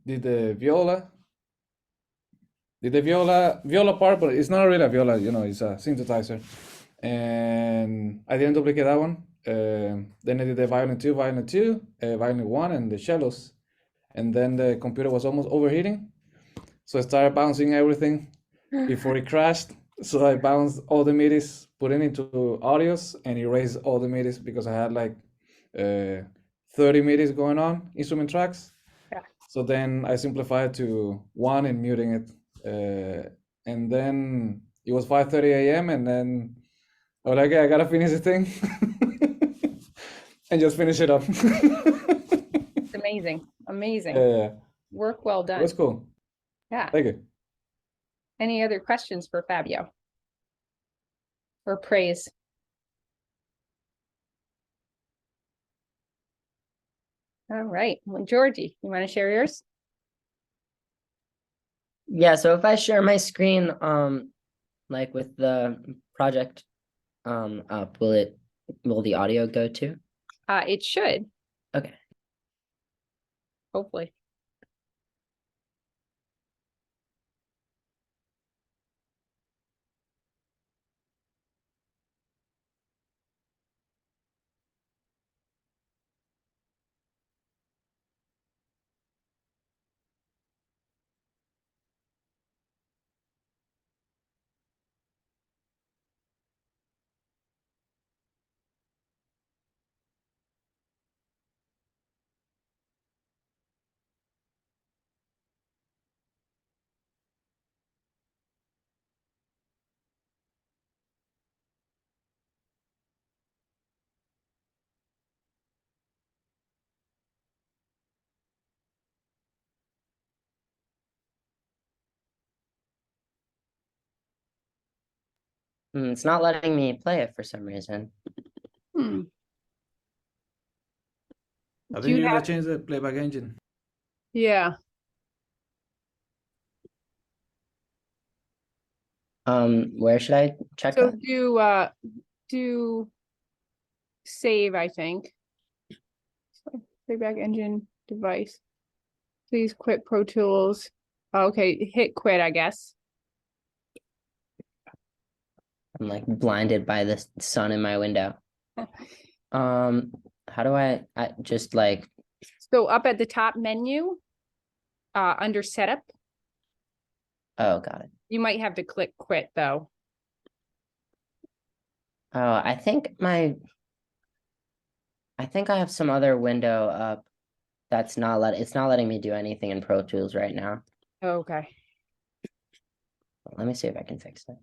did the viola part, but it's not really a viola, it's a synthesizer. And I didn't duplicate that one. Then I did the violin two, violin one, and the cellos. And then the computer was almost overheating, so I started bouncing everything before it crashed. So I bounced all the MIDIs, put it into audios, and erased all the MIDIs because I had like uh, 30 MIDIs going on, instrument tracks. Yeah. So then I simplified to one and muting it. And then it was 5:30 a.m. And then I was like, okay, I gotta finish the thing and just finish it up. It's amazing. Amazing. Yeah, Work well it done. was cool. Yeah. Thank you. Any other questions for Fabio? Or praise? All right. Well, Georgie, you want to share yours? Yeah, so if I share my screen, like with the project up, will the audio go too? It should, Okay. hopefully. It's not letting me play it for some reason. Hmm. I Do think you you gotta have, change the playback engine. yeah, Where should I check so that? do save, I think. So, playback engine device. Please quit Pro Tools. Okay, hit quit, I guess. I'm like blinded by the sun in my window. How do I just like, So up at the top menu, under setup, oh, got it. you might have to click quit though. Oh, I think I have some other window up that's it's not letting me do anything in Pro Tools right now. Okay. Let me see if I can fix it.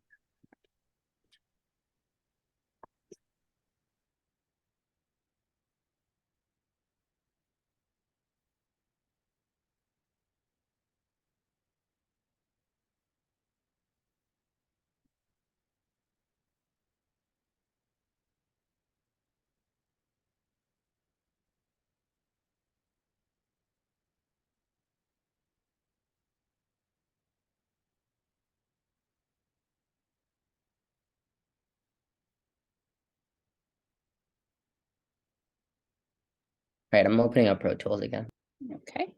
Right, I'm opening up Pro Tools again. Okay.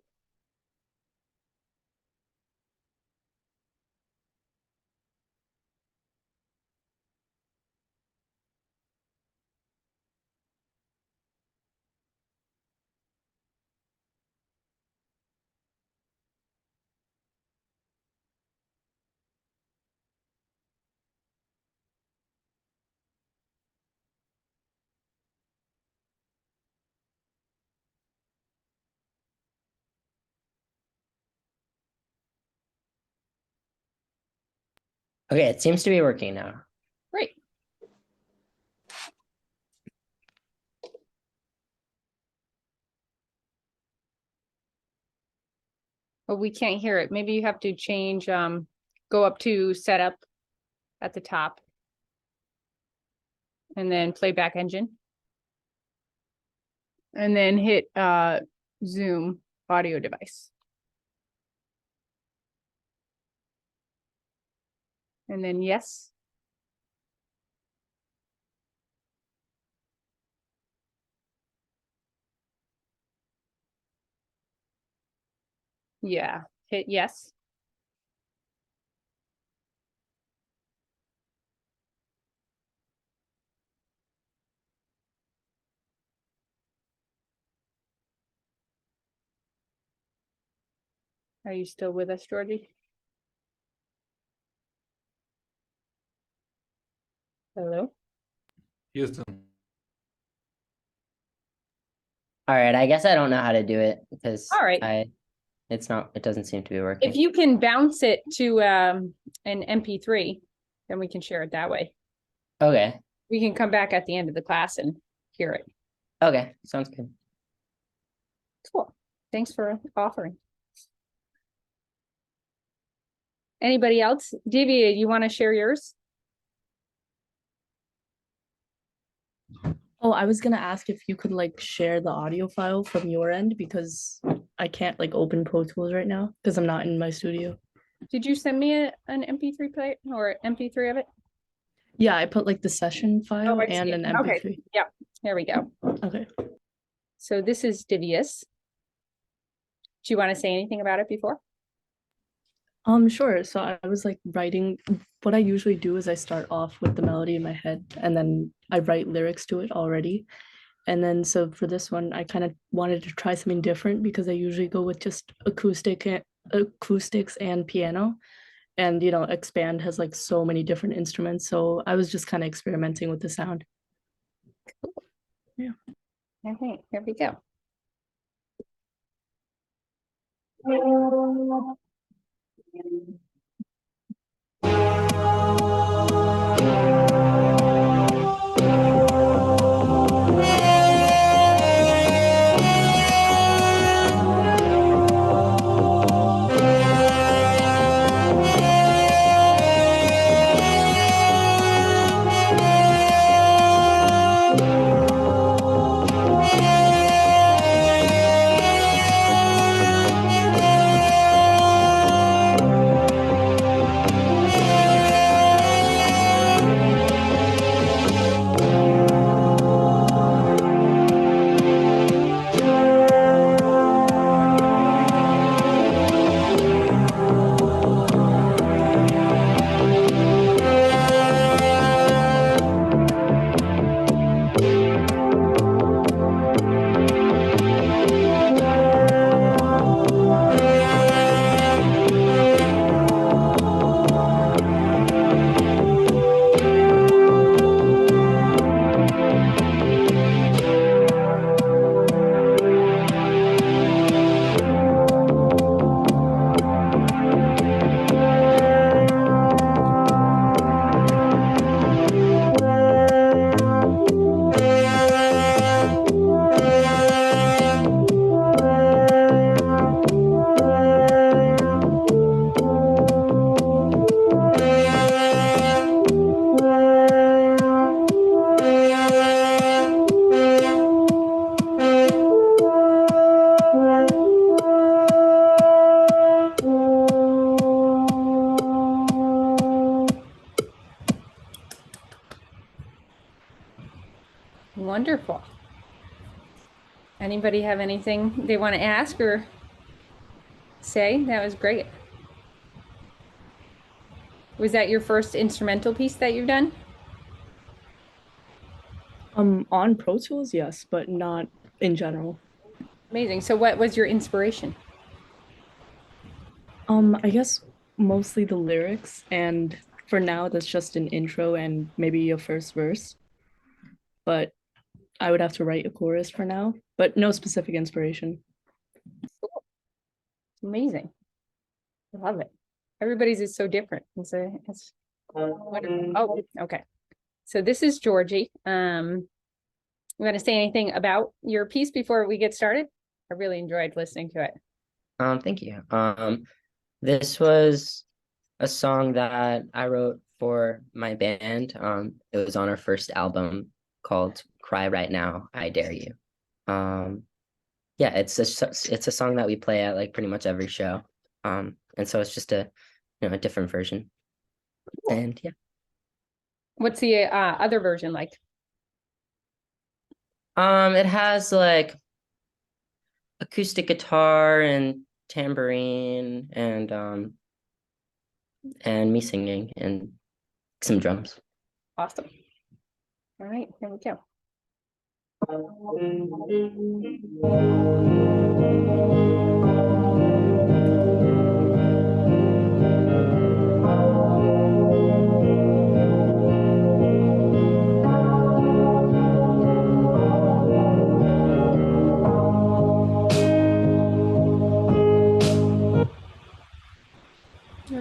Okay, it seems to be working now. Great. But we can't hear it. Maybe you have to change, go up to setup at the top. And then playback engine. And then hit Zoom audio device. And then yes. Yeah, hit yes. Are you still with us, Georgie? Hello? Houston. All right, I guess I don't know how to do it because All right. it doesn't seem to be working. If you can bounce it to an MP3, then we can share it that way. Okay, We can come back at the end of the class and hear it. okay, sounds good. Cool. Thanks for offering. Anybody else? Divya, you want to share yours? Oh, I was gonna ask if you could like share the audio file from your end because I can't like open Pro Tools right now because I'm not in my studio. Did you send me an MP3 player or MP3 of it? Yeah, I put like the session file I and see. an Okay. MP3. Yep. Here we go. Okay. So this is Divius. Do you want to say anything about it before? Sure. So I was like writing, what I usually do is I start off with the melody in my head and then I write lyrics to it already. And then so for this one, I kind of wanted to try something different because I usually go with just acoustics and piano. And Expand has like so many different instruments. So I was just kind of experimenting with the sound. Okay, here we go. Wonderful. Anybody have anything they want to ask or say? That was great. Was that your first instrumental piece that you've done? On Pro Tools, yes, but not in general. Amazing. So what was your inspiration? I guess mostly the lyrics, and for now that's just an intro and maybe a first verse. But I would have to write a chorus for now, but no specific inspiration. Amazing. I love it. Everybody's is so different. It's wonderful. Oh, okay. So this is Georgie. You want to say anything about your piece before we get started? I really enjoyed listening to it. Thank you. This was a song that I wrote for my band. It was on our first album called Cry Right Now, I Dare You. Yeah, it's a song that we play at like pretty much every show. And so it's just a different version. And yeah. What's the other version like? It has like acoustic guitar and tambourine and me singing and some drums. Awesome. All right, here we go. Oh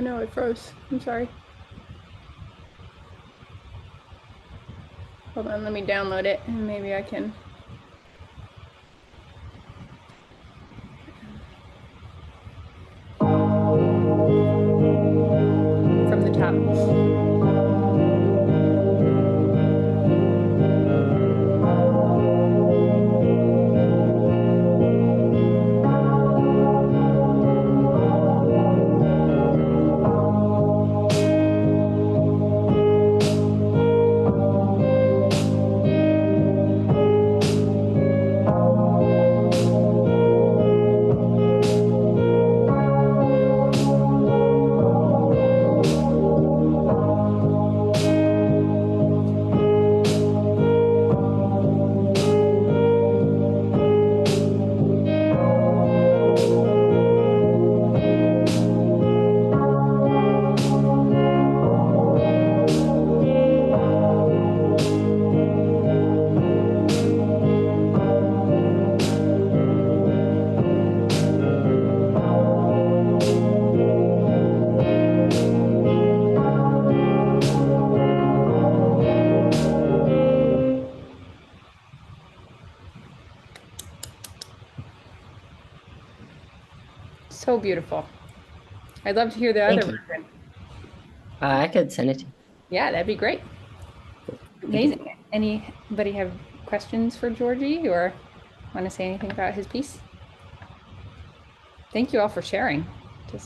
no, it froze. I'm sorry. Hold on, let me download it and maybe I can. From the top. So beautiful. I'd love to hear the Thank other you. version. I could send it to you. Yeah, that'd be great. Amazing. Anybody have questions for Georgie or want to say anything about his piece? Thank you all for sharing. I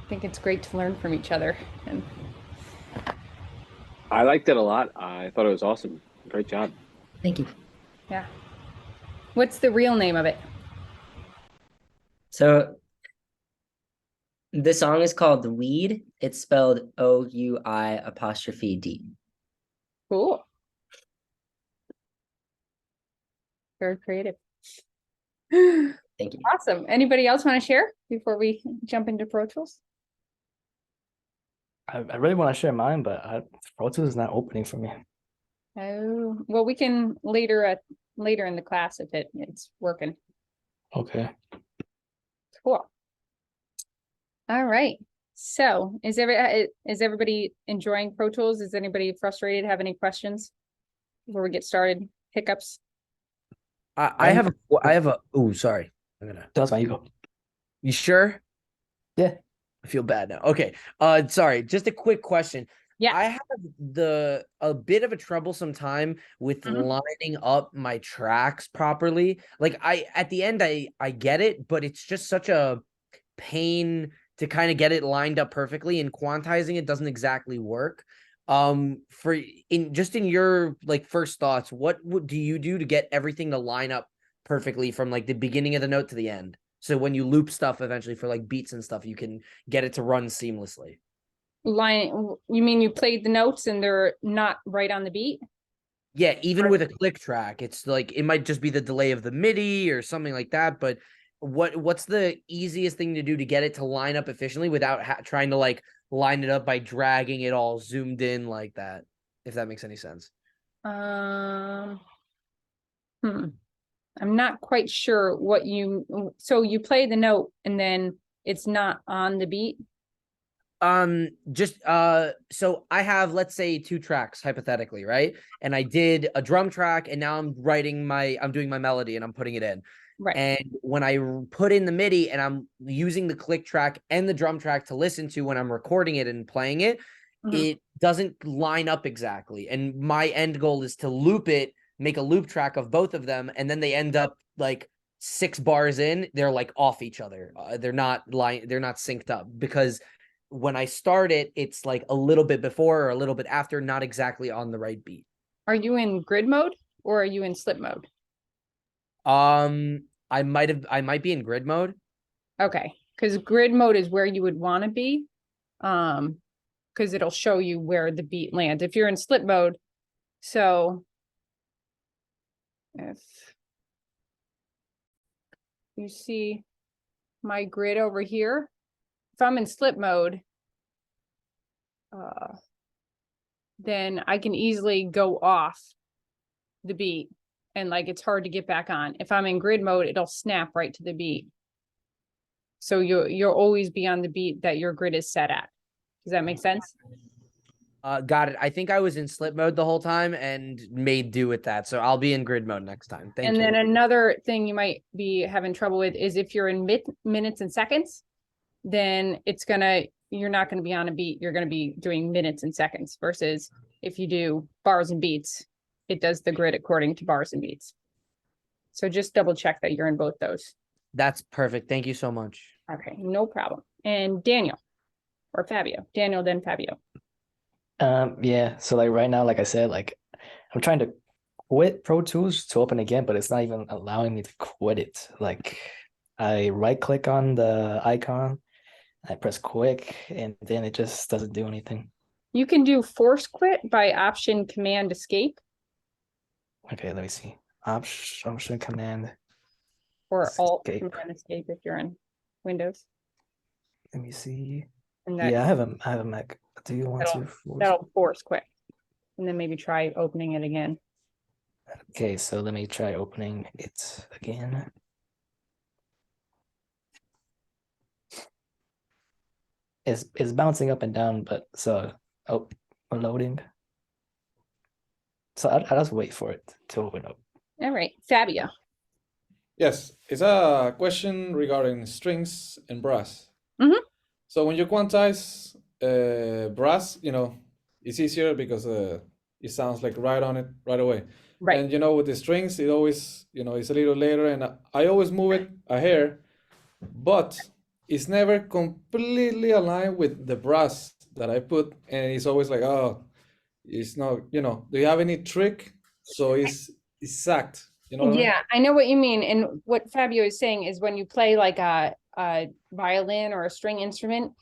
think it's great to learn from each other. And I liked it a lot. I thought it was awesome. Great job. Thank you. yeah. What's the real name of it? So the song is called Weed. It's spelled OUI''D. Cool. Very creative. Thank you. Awesome. Anybody else want to share before we jump into Pro Tools? I really want to share mine, but Pro Tools is not opening for me. Oh, well, we can later in the class if it's working. Okay. Cool. All right. So is everybody enjoying Pro Tools? Is anybody frustrated? Have any questions before we get started? Hiccups? I have a oh, sorry. That's my ego. You sure? Yeah. I feel bad now. Okay. Sorry, just a quick question. Yeah. I have a bit of a troublesome time with lining up my tracks properly. Like at the end I get it, but it's just such a pain to kind of get it lined up perfectly, and quantizing it doesn't exactly work. In your like first thoughts, what do you do to get everything to line up perfectly from like the beginning of the note to the end? So when you loop stuff eventually for like beats and stuff, you can get it to run seamlessly. You mean you played the notes and they're not right on the beat? Yeah, even with a click track, it's like it might just be the delay of the MIDI or something like that. But what's the easiest thing to do to get it to line up efficiently without trying to like line it up by dragging it all zoomed in like that? If that makes any sense. I'm not quite sure what so you play the note and then it's not on the beat. So I have, let's say, 2 tracks hypothetically, right? And I did a drum track, and now I'm doing my melody and I'm putting it in. Right. And when I put in the MIDI and I'm using the click track and the drum track to listen to when I'm recording it and playing it, it doesn't line up exactly. And my end goal is to loop it, make a loop track of both of them, and then they end up like 6 bars in, they're like off each other. They're not synced up, because when I start it, it's like a little bit before or a little bit after, not exactly on the right beat. Are you in grid mode or are you in slip mode? I might be in grid mode. Okay, because grid mode is where you would want to be. Because it'll show you where the beat lands. If you're in slip mode, so if you see my grid over here, if I'm in slip mode, then I can easily go off the beat and like it's hard to get back on. If I'm in grid mode, it'll snap right to the beat. So you'll always be on the beat that your grid is set at. Does that make sense? Got it. I think I was in slip mode the whole time and made do with that. So I'll be in grid mode next time. Thank And you. then another thing you might be having trouble with is if you're in minutes and seconds, then you're not gonna be on a beat. You're gonna be doing minutes and seconds versus if you do bars and beats, it does the grid according to bars and beats. So just double check that you're in both those. That's perfect. Thank you so much. Okay, no problem. And Daniel or Fabio, Daniel, then Fabio. Yeah. So like right now, like I said, like I'm trying to quit Pro Tools to open again, but it's not even allowing me to quit it. Like I right click on the icon, I press quit, and then it just doesn't do anything. You can do force quit by option command escape Okay, let me see. Option command. or alt Escape. command escape if you're in Windows. Let me see. And Yeah, I have a Mac. Do you want to force? that'll force quit. And then maybe try opening it again. Okay, so let me try opening it again. It's bouncing up and down, but so loading. So I'll just wait for it to open up. All right, Fabio. Yes, it's a question regarding strings and brass. Mhm. So when you quantize brass, it's easier because it sounds like right on it right away. Right. And with the strings, it always, it's a little later, and I always move it a hair, but it's never completely aligned with the brass that I put, and it's always like, oh, it's not, do you have any trick so it's exact? You know what I mean? Yeah, I know what you mean. And what Fabio is saying is when you play like a violin or a string instrument,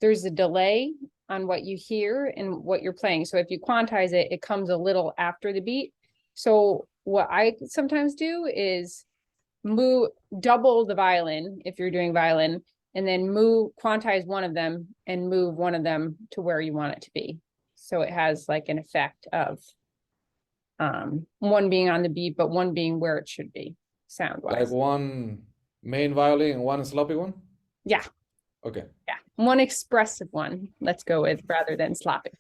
there's a delay on what you hear and what you're playing. So if you quantize it, it comes a little after the beat. So what I sometimes do is double the violin if you're doing violin, and then quantize one of them and move one of them to where you want it to be. So it has like an effect of one being on the beat, but one being where it should be sound Like wise. one main violin and one sloppy one? Yeah. Okay. Yeah. One expressive one, let's go with, rather than sloppy.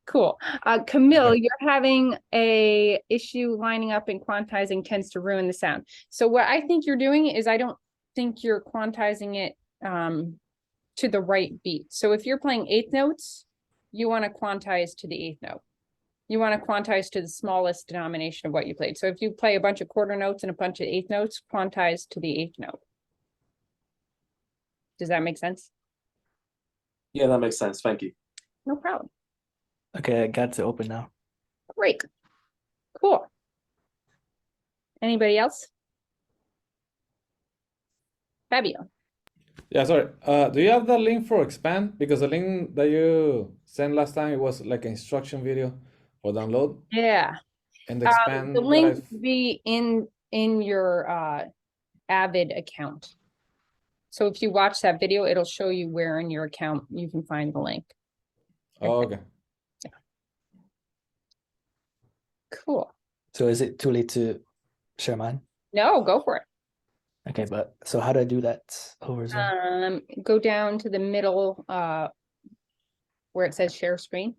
Cool. Camille, Okay. you're having a issue lining up and quantizing tends to ruin the sound. So what I think you're doing is I don't think you're quantizing it to the right beat. So if you're playing eighth notes, you want to quantize to the eighth note. You want to quantize to the smallest denomination of what you played. So if you play a bunch of quarter notes and a bunch of eighth notes, quantize to the eighth note. Does that make sense? Yeah, that makes sense. Thank you. No problem. Okay, I got to open now. Great. Cool. Anybody else? Fabio. Yeah, sorry. Do you have the link for expand? Because the link that you sent last time, it was like an instruction video for download. Yeah. And the expand The that link I've- will be in your Avid account. So if you watch that video, it'll show you where in your account you can find the link. Oh, okay. Cool. So is it too late to share mine? No, go for it. Okay, but so how do I do that over Zoom? Go down to the middle where it says share screen.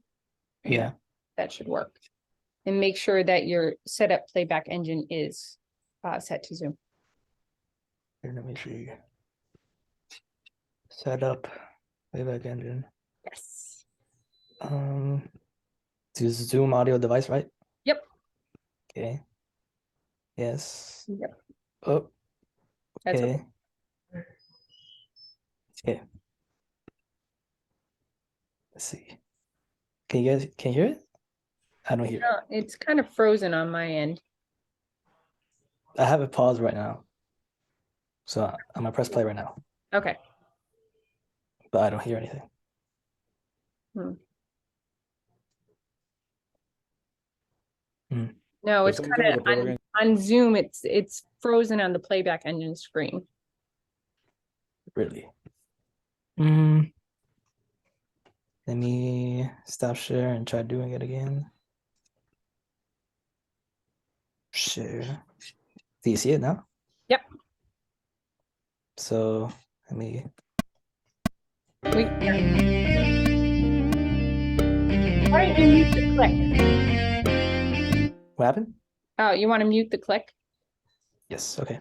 Yeah. That should work. And make sure that your setup playback engine is set to Zoom. Here, let me see. Set up playback engine. Yes. To Zoom audio device, right? Yep. Okay. Yes. Yep. Oh. That's Okay. Okay. Let's see. Can you hear it? I don't hear it. It's kind of frozen on my end. I have it paused right now. So I'm gonna press play right now, Okay. but I don't hear anything. No, There's it's something kind with of the program. on Zoom. It's frozen on the playback engine screen. Really. Let me stop share and try doing it again. Share. Do you see it now? Yep. So let me. Why don't you mute the click? What happened? Oh, you want to mute the click? Yes. Okay.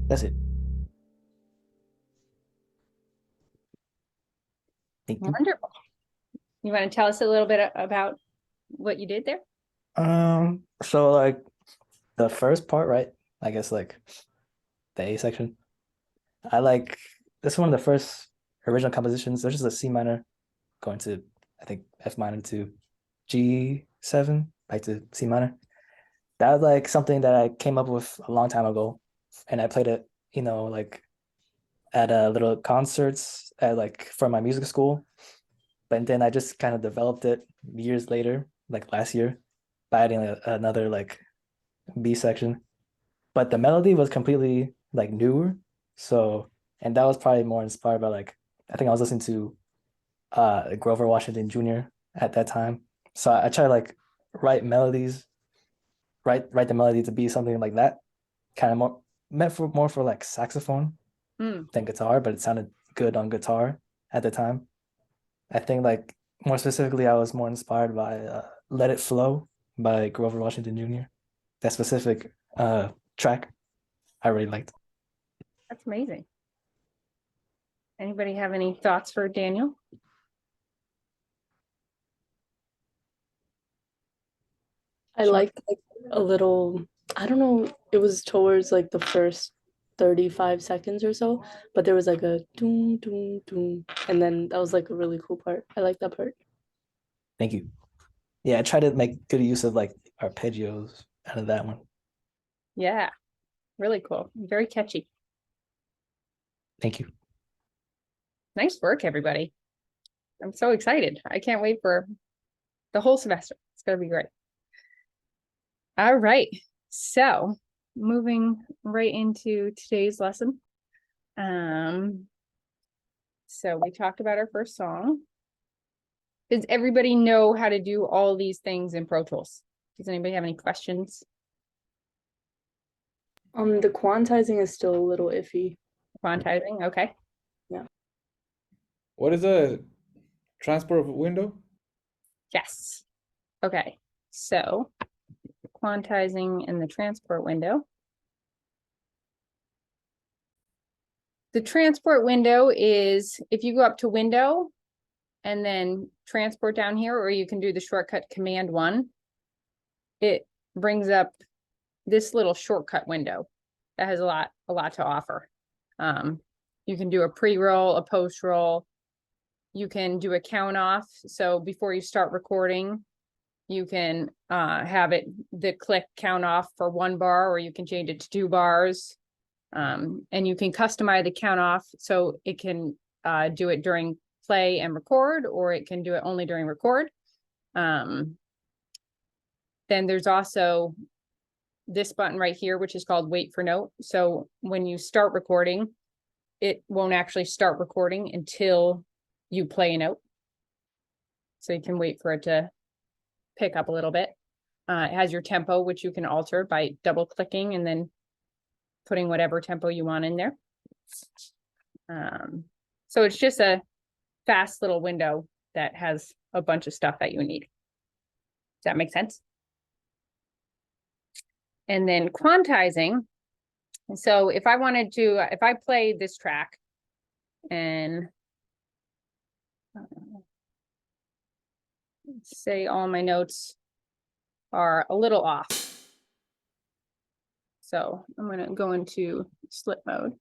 That's it. Thank you. Wonderful. You want to tell us a little bit about what you did there? So like the first part, right? I guess like the A section. I like this is one of the first original compositions. There's just a C minor going to I think F minor to G7 back to C minor. That was like something that I came up with a long time ago, and I played it, like at little concerts at like for my music school. But then I just kind of developed it years later, like last year, by adding another like B section. But the melody was completely like newer. So, and that was probably more inspired by like I think I was listening to Grover Washington Jr. at that time. So I try to like write melodies, write the melody to be something like that, kind of more for like saxophone than guitar, but it sounded good on guitar at the time. I think like more specifically, I was more inspired by "Let It Flow" by Grover Washington Jr. That specific track I really liked. That's amazing. Anybody have any thoughts for Daniel? I liked like a little, I don't know, it was towards like the first 35 seconds or so, but there was like a doom, doom, doom. And then that was like a really cool part. I like that part. Thank you. Yeah, I try to make good use of like arpeggios out of that one. Yeah, really cool. Very catchy. Thank you. Nice work, everybody. I'm so excited. I can't wait for the whole semester. It's going to be great. All right. So moving right into today's lesson. So we talked about our first song. Does everybody know how to do all these things in Pro Tools? Does anybody have any questions? The quantizing is still a little iffy. Quantizing, okay. What is a transport window? Yes. Okay, so quantizing in the transport window. The transport window is if you go up to window and then transport down here, or you can do the shortcut Command 1. It brings up this little shortcut window that has a lot to offer. You can do a pre-roll, a post-roll. You can do a count off. So before you start recording, you can have it the click count off for 1 bar, or you can change it to 2 bars. And you can customize the count off so it can do it during play and record, or it can do it only during record. Then there's also this button right here, which is called wait for note. So when you start recording, it won't actually start recording until you play a note. So you can wait for it to pick up a little bit. It has your tempo, which you can alter by double clicking and then putting whatever tempo you want in there. So it's just a fast little window that has a bunch of stuff that you need. Does that make sense? And then quantizing. So if I wanted to, if I play this track and say all my notes are a little off. So I'm going to go into slip mode.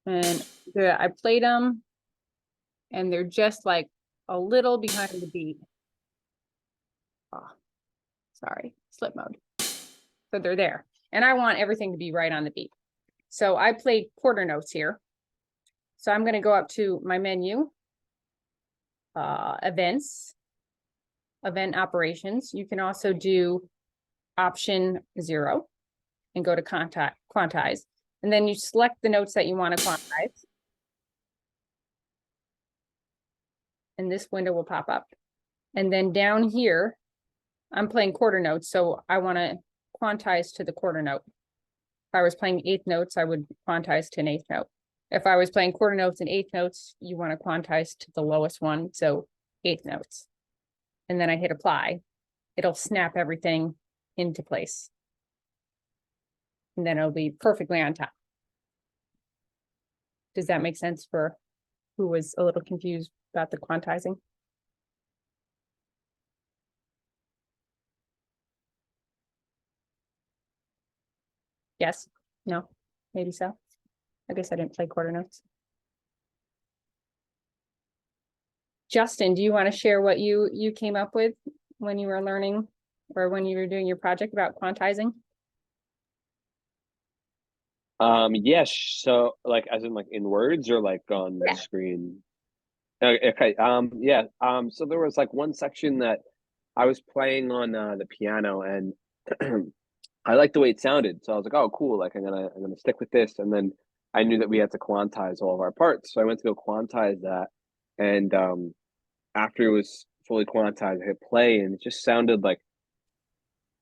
And I played them and they're just like a little behind the beat. Oh, sorry, slip mode. So they're there. And I want everything to be right on the beat. So I played quarter notes here. So I'm going to go up to my menu, events, event operations. You can also do option 0 and go to quantize. And then you select the notes that you want to quantize. And this window will pop up. And then down here, I'm playing quarter notes. So I want to quantize to the quarter note. If I was playing 1/8 notes, I would quantize to an 1/8 note. If I was playing quarter notes and 1/8 notes, you want to quantize to the lowest one. So 1/8 notes. And then I hit apply. It'll snap everything into place. And then it'll be perfectly on top. Does that make sense for who was a little confused about the quantizing? Yes? No? Maybe so? I guess I didn't play quarter notes. Justin, do you want to share what you came up with when you were learning or when you were doing your project about quantizing? Yes. So like as in like in words or like on Yeah. the screen? Okay. Yeah. So there was like one section that I was playing on the piano and I liked the way it sounded. So I was like, oh cool, like I'm gonna stick with this. And then I knew that we had to quantize all of our parts. So I went to go quantize that. And after it was fully quantized, I hit play and it just sounded like,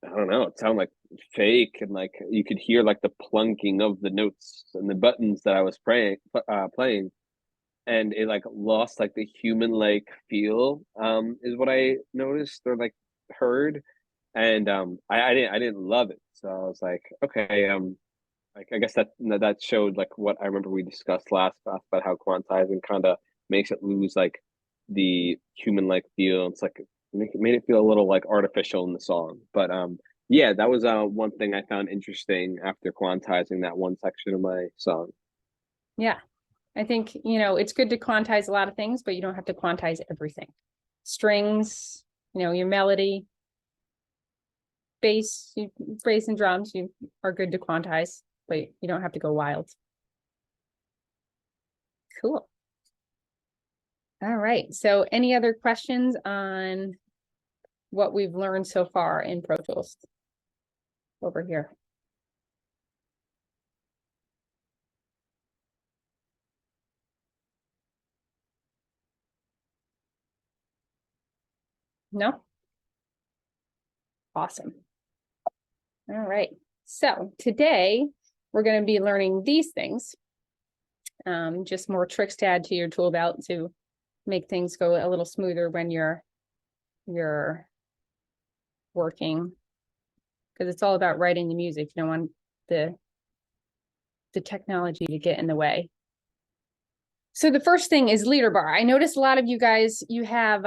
I don't know, it sounded like fake, and like you could hear like the plunking of the notes and the buttons that I was playing, and it like lost like the human like feel, is what I noticed or like heard, and I didn't love it, so I was like, okay, like I guess that showed like what I remember we discussed last class about how quantizing kind of makes it lose like the human like feel. It's like made it feel a little like artificial in the song. But yeah, that was one thing I found interesting after quantizing that one section of my song. Yeah, I think, it's good to quantize a lot of things, but you don't have to quantize everything. Strings, your melody, bass and drums, you are good to quantize, but you don't have to go wild. Cool. All right. So any other questions on what we've learned so far in Pro Tools over here? No? Awesome. All right. So today we're going to be learning these things. Just more tricks to add to your tool belt to make things go a little smoother when you're working. Because it's all about writing the music. You don't want the technology to get in the way. So the first thing is leader bar. I noticed a lot of you guys, you have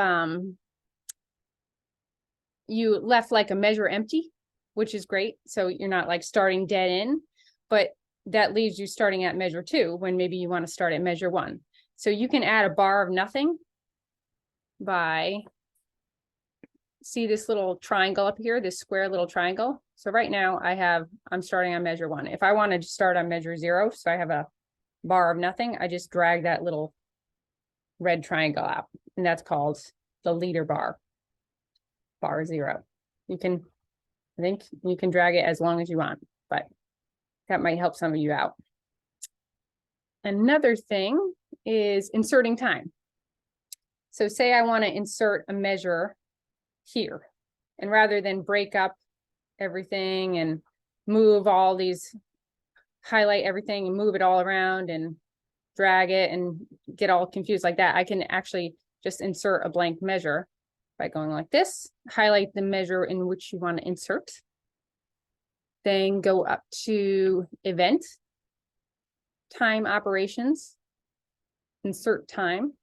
you left like a measure empty, which is great. So you're not like starting dead in, but that leaves you starting at measure 2 when maybe you want to start at measure 1. So you can add a bar of nothing by, see this little triangle up here, this square little triangle. So right now I'm starting on measure 1. If I wanted to start on measure 0, so I have a bar of nothing, I just drag that little red triangle out, and that's called the leader bar, bar 0. I think you can drag it as long as you want, but that might help some of you out. Another thing is inserting time. So say I want to insert a measure here, and rather than break up everything and move all these, highlight everything and move it all around and drag it and get all confused like that, I can actually just insert a blank measure by going like this, highlight the measure in which you want to insert, then go up to event, time operations, insert time,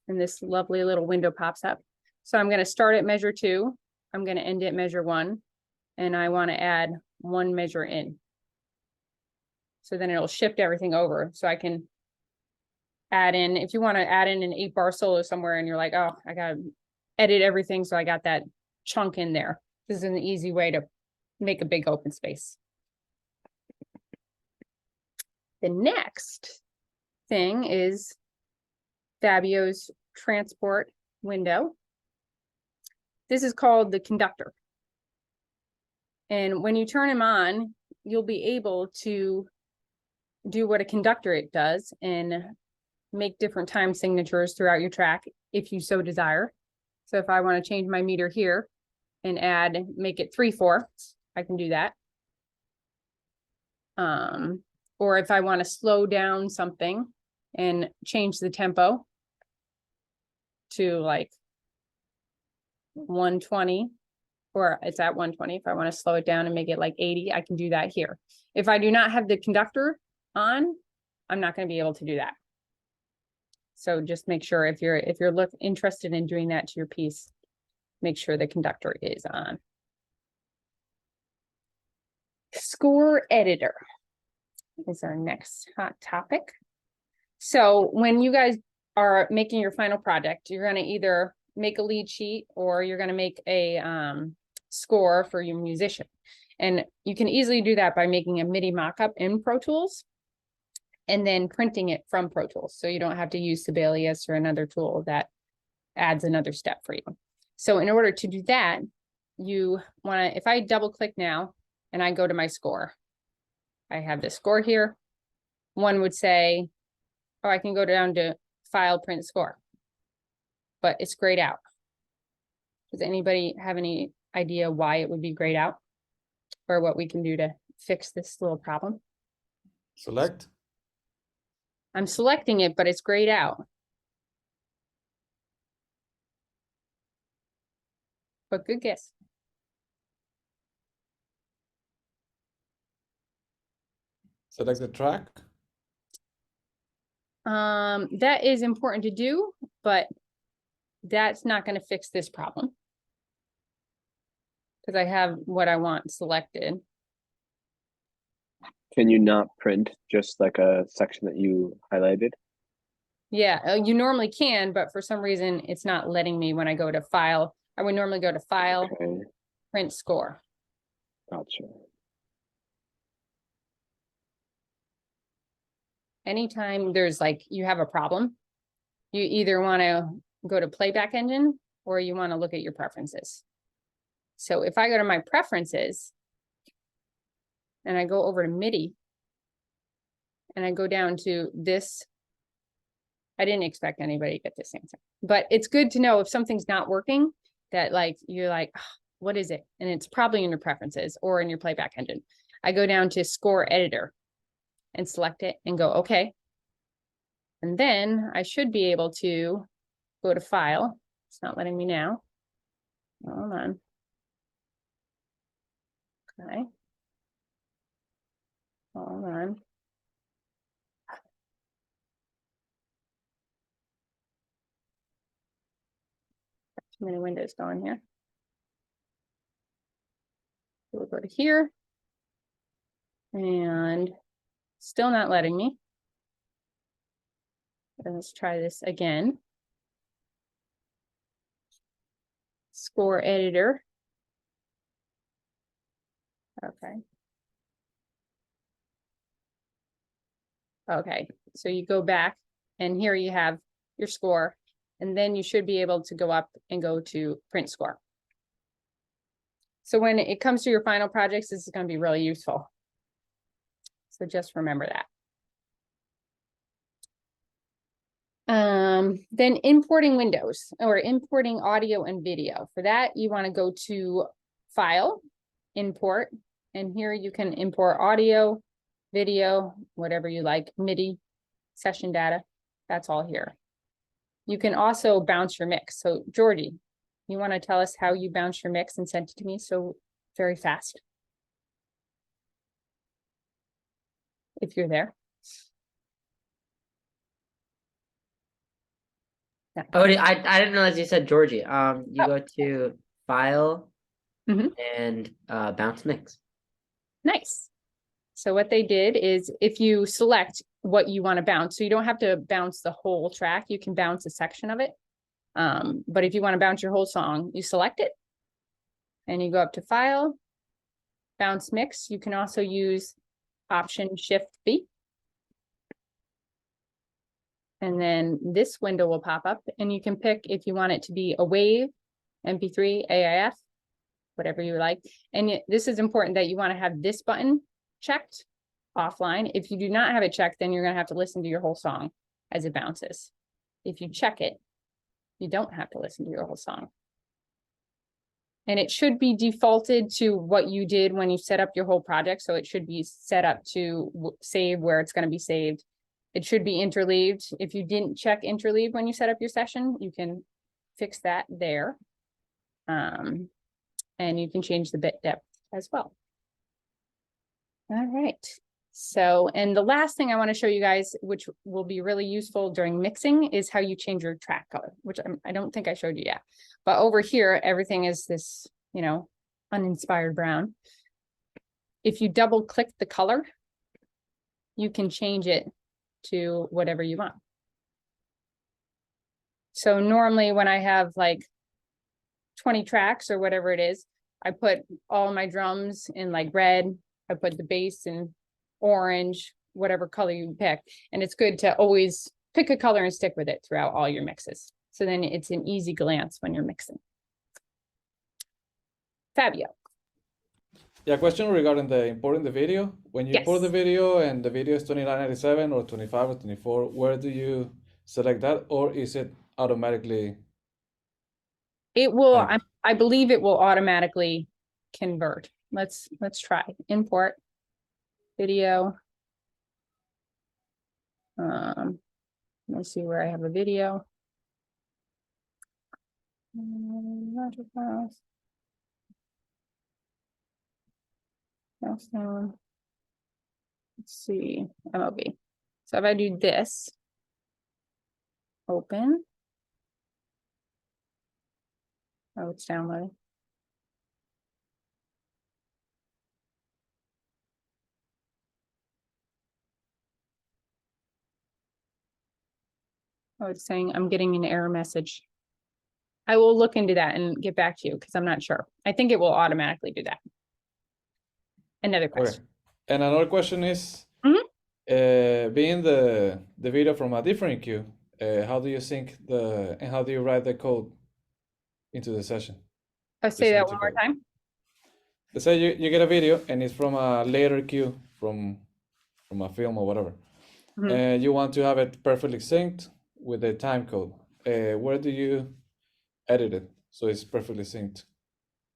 and this lovely little window pops up. So I'm going to start at measure 2, I'm going to end at measure 1, and I want to add 1 measure in. So then it'll shift everything over. So I can add in, if you want to add in an 8-bar solo somewhere and you're like, oh, I got to edit everything, so I got that chunk in there. This is an easy way to make a big open space. The next thing is Fabio's transport window. This is called the conductor. And when you turn him on, you'll be able to do what a conductor it does and make different time signatures throughout your track if you so desire. So if I want to change my meter here and make it 3/4, I can do that. Or if I want to slow down something and change the tempo to like 120, or it's at 120. If I want to slow it down and make it like 80, I can do that here. If I do not have the conductor on, I'm not going to be able to do that. So just make sure if you're interested in doing that to your piece, make sure the conductor is on. Score editor is our next hot topic. So when you guys are making your final project, you're going to either make a lead sheet or you're going to make a score for your musician. And you can easily do that by making a MIDI mockup in Pro Tools and then printing it from Pro Tools. So you don't have to use Sibelius or another tool that adds another step for you. So in order to do that, you want to, if I double click now and I go to my score, I have this score here. One would say, oh, I can go down to file, print, score, but it's grayed out. Does anybody have any idea why it would be grayed out or what we can do to fix this little problem? Select. I'm selecting it, but it's grayed out. But good guess. Select the track. That is important to do, but that's not going to fix this problem because I have what I want selected. Can you not print just like a section that you highlighted? Yeah, you normally can, but for some reason it's not letting me when I go to file. I would normally go to file, Okay, print, score. gotcha. Anytime there's like, you have a problem, you either want to go to playback engine or you want to look at your preferences. So if I go to my preferences and I go over to MIDI and I go down to this I didn't expect anybody to get this answer, but it's good to know if something's not working, that like, you're like, "Ah, what is it?" And it's probably in your preferences or in your playback engine. I go down to score editor and select it and go, okay. And then I should be able to go to file. It's not letting me now. Hold on. Okay. Hold on. Too many windows going here. We'll go to here. And still not letting me. Let's try this again. Score editor. Okay. Okay, so you go back and here you have your score, and then you should be able to go up and go to print score. So when it comes to your final projects, this is going to be really useful. So just remember that. Then importing windows or importing audio and video. For that, you want to go to File, Import, and here you can import audio, video, whatever you like, MIDI, session data. That's all here. You can also bounce your mix. So Georgie, you want to tell us how you bounce your mix and send it to me so very fast? If you're there. Yeah. Oh, I didn't realize you said Georgie. You go to File Mhm. and Bounce Mix. Nice. So what they did is if you select what you want to bounce, so you don't have to bounce the whole track, you can bounce a section of it. But if you want to bounce your whole song, you select it and you go up to File, Bounce Mix. You can also use Option Shift B. And then this window will pop up and you can pick if you want it to be a WAV, MP3, AIF, whatever you like. And this is important that you want to have this button checked offline. If you do not have it checked, then you're going to have to listen to your whole song as it bounces. If you check it, you don't have to listen to your whole song. And it should be defaulted to what you did when you set up your whole project. So it should be set up to save where it's going to be saved. It should be interleaved. If you didn't check interleave when you set up your session, you can fix that there. And you can change the bit depth as well. All right. So, and the last thing I want to show you guys, which will be really useful during mixing, is how you change your track color, which I don't think I showed you yet. But over here, everything is this, you know, uninspired brown. If you double click the color, you can change it to whatever you want. So normally when I have like 20 tracks or whatever it is, I put all my drums in like red, I put the bass in orange, whatever color you pick. And it's good to always pick a color and stick with it throughout all your mixes. So then it's an easy glance when you're mixing. Fabio. Yeah, question regarding the importing the video. When you import the Yes. video and the video is 29.97 or 25 or 24, where do you select that, or is it automatically? It will, Right. I believe it will automatically convert. Let's try import video. Let's see where I have a video. Logic files. Mouse down. Let's see, MLB. So if I do this, open. Oh, it's downloading. Oh, it's saying I'm getting an error message. I will look into that and get back to you because I'm not sure. I think it will automatically do that. Another Okay. question. And another question is, being the video from a different queue, how do you sync and how do you write the code into the session? I'll say that Specific one more code. time. Let's say you get a video and it's from a later queue from a film or whatever. Mhm. And you want to have it perfectly synced with the time code, where do you edit it so it's perfectly synced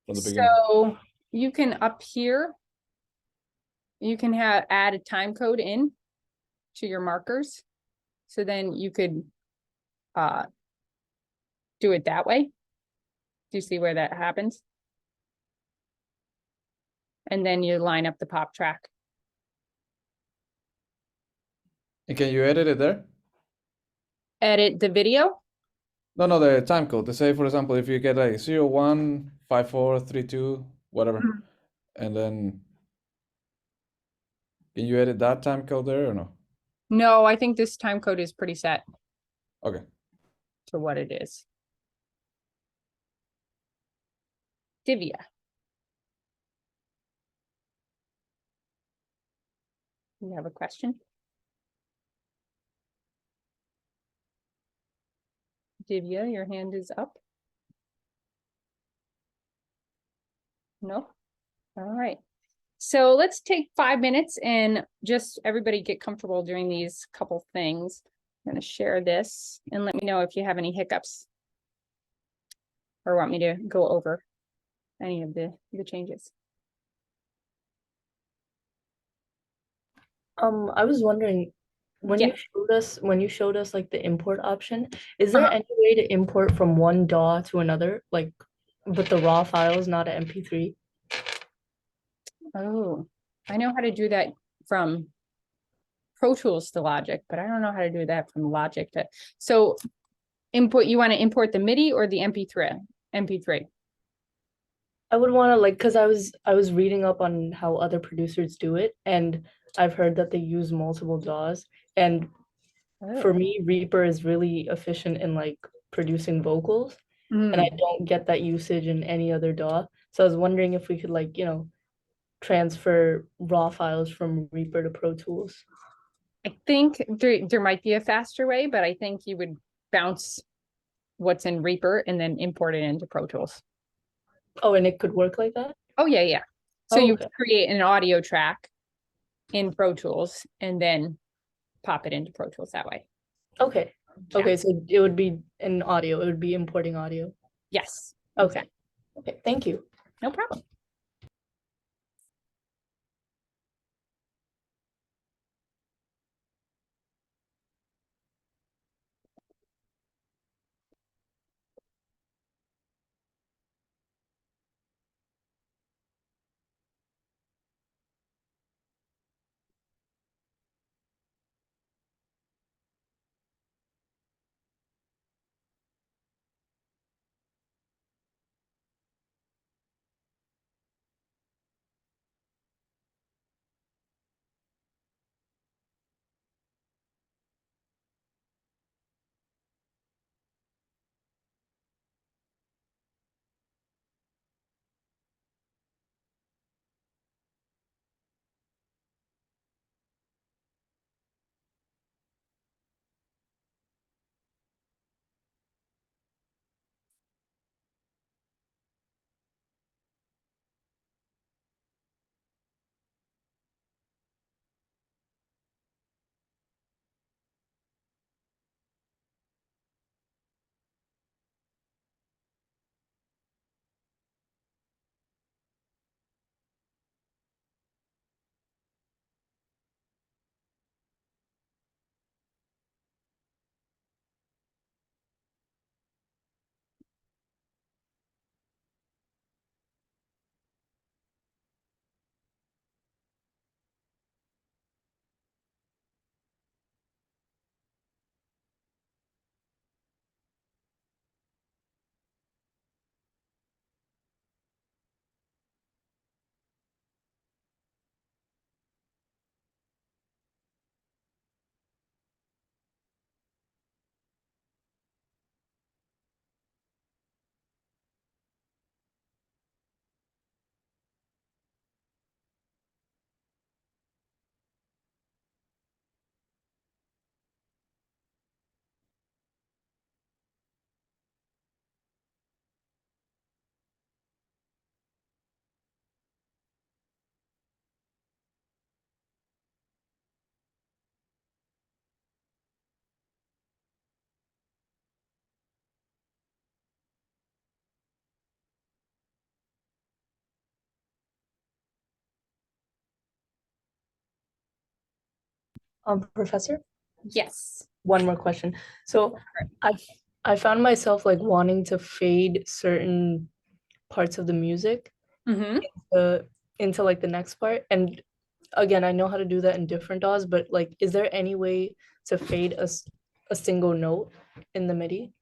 from the beginning? So you can up here, you can add a time code in to your markers. So then you could do it that way. Do you see where that happens? And then you line up the pop track. And can you edit it there? Edit the video. No, no, the time code. To say, for example, if you get like 0, 1, 5, 4, 3, 2, whatever, Mhm. and then can you edit that time code there or no? No, I think this time code is pretty set Okay. to what it is. Divya. You have a question? Divya, your hand is up. No? All right. So let's take 5 minutes and just everybody get comfortable doing these couple things. I'm going to share this and let me know if you have any hiccups or want me to go over any of the changes. I was wondering, when Yeah. you showed us like the import option, is there Uh-huh. any way to import from one DAW to another, like, but the raw files, not an MP3? Oh, I know how to do that from Pro Tools to Logic, but I don't know how to do that from Logic to, so input, you want to import the MIDI or the MP3? I would want to like, because I was reading up on how other producers do it, and I've heard that they use multiple DAWs. And for Oh. me, Reaper is really efficient in like producing vocals, and I Mm. don't get that usage in any other DAW. So I was wondering if we could like, transfer raw files from Reaper to Pro Tools. I think there might be a faster way, but I think you would bounce what's in Reaper and then import it into Pro Tools. Oh, and it could work like that? Oh, yeah, yeah. So Oh, you okay. create an audio track in Pro Tools and then pop it into Pro Tools that way. Okay. Yeah. Okay, so it would be an audio, it would be importing audio. Yes. Okay. Okay, thank you. No problem. Professor, Yes. one more question. So I found myself like wanting to fade certain parts of the music Mm-hmm. into like the next part. And again, I know how to do that in different DAWs, but like, is there any way to fade a single note in the MIDI?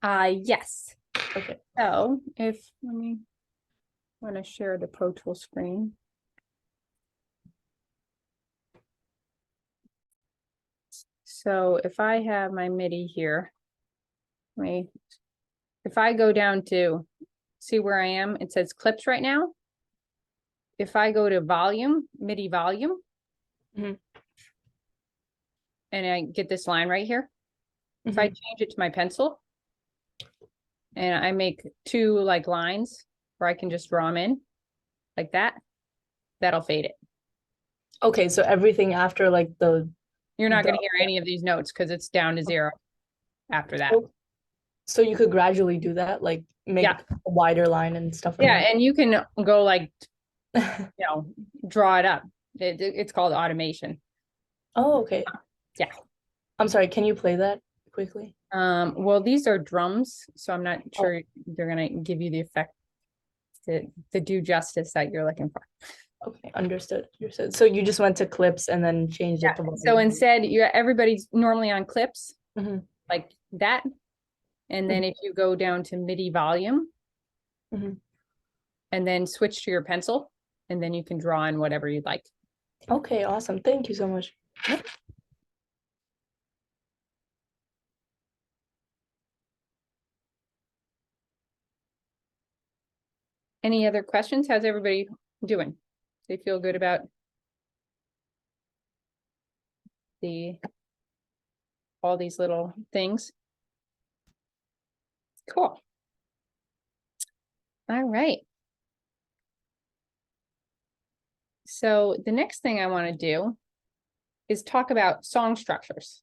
Yes. Okay. So let me want to share the Pro Tools screen. So if I have my MIDI here, if I go down to see where I am, it says clips right now. If I go to volume, MIDI volume, Mhm. and I get this line right here, if I change it to my pencil and I make two like lines where I can just draw them in like that, that'll fade it. Okay, so everything after like You're not The- going to hear any of these notes because it's down to zero after that. so you could gradually do that, like make Yeah. a wider line and stuff like Yeah, and you can go like, that. draw it up. It's called automation. Oh, okay. Yeah. I'm sorry, can you play that quickly? Well, these are drums, so I'm not Oh. sure they're gonna give you the effect to do justice that you're looking for. Okay, understood. Understood. So you just went to clips and then changed it to So volume. instead, everybody's normally on clips Mhm. like that. And then if you go down to MIDI volume Mhm. and then switch to your pencil, and then you can draw in whatever you'd like. Okay, awesome. Thank you so much. Any other questions? How's everybody doing? They feel good about all these little things? Cool. All right. So the next thing I want to do is talk about song structures.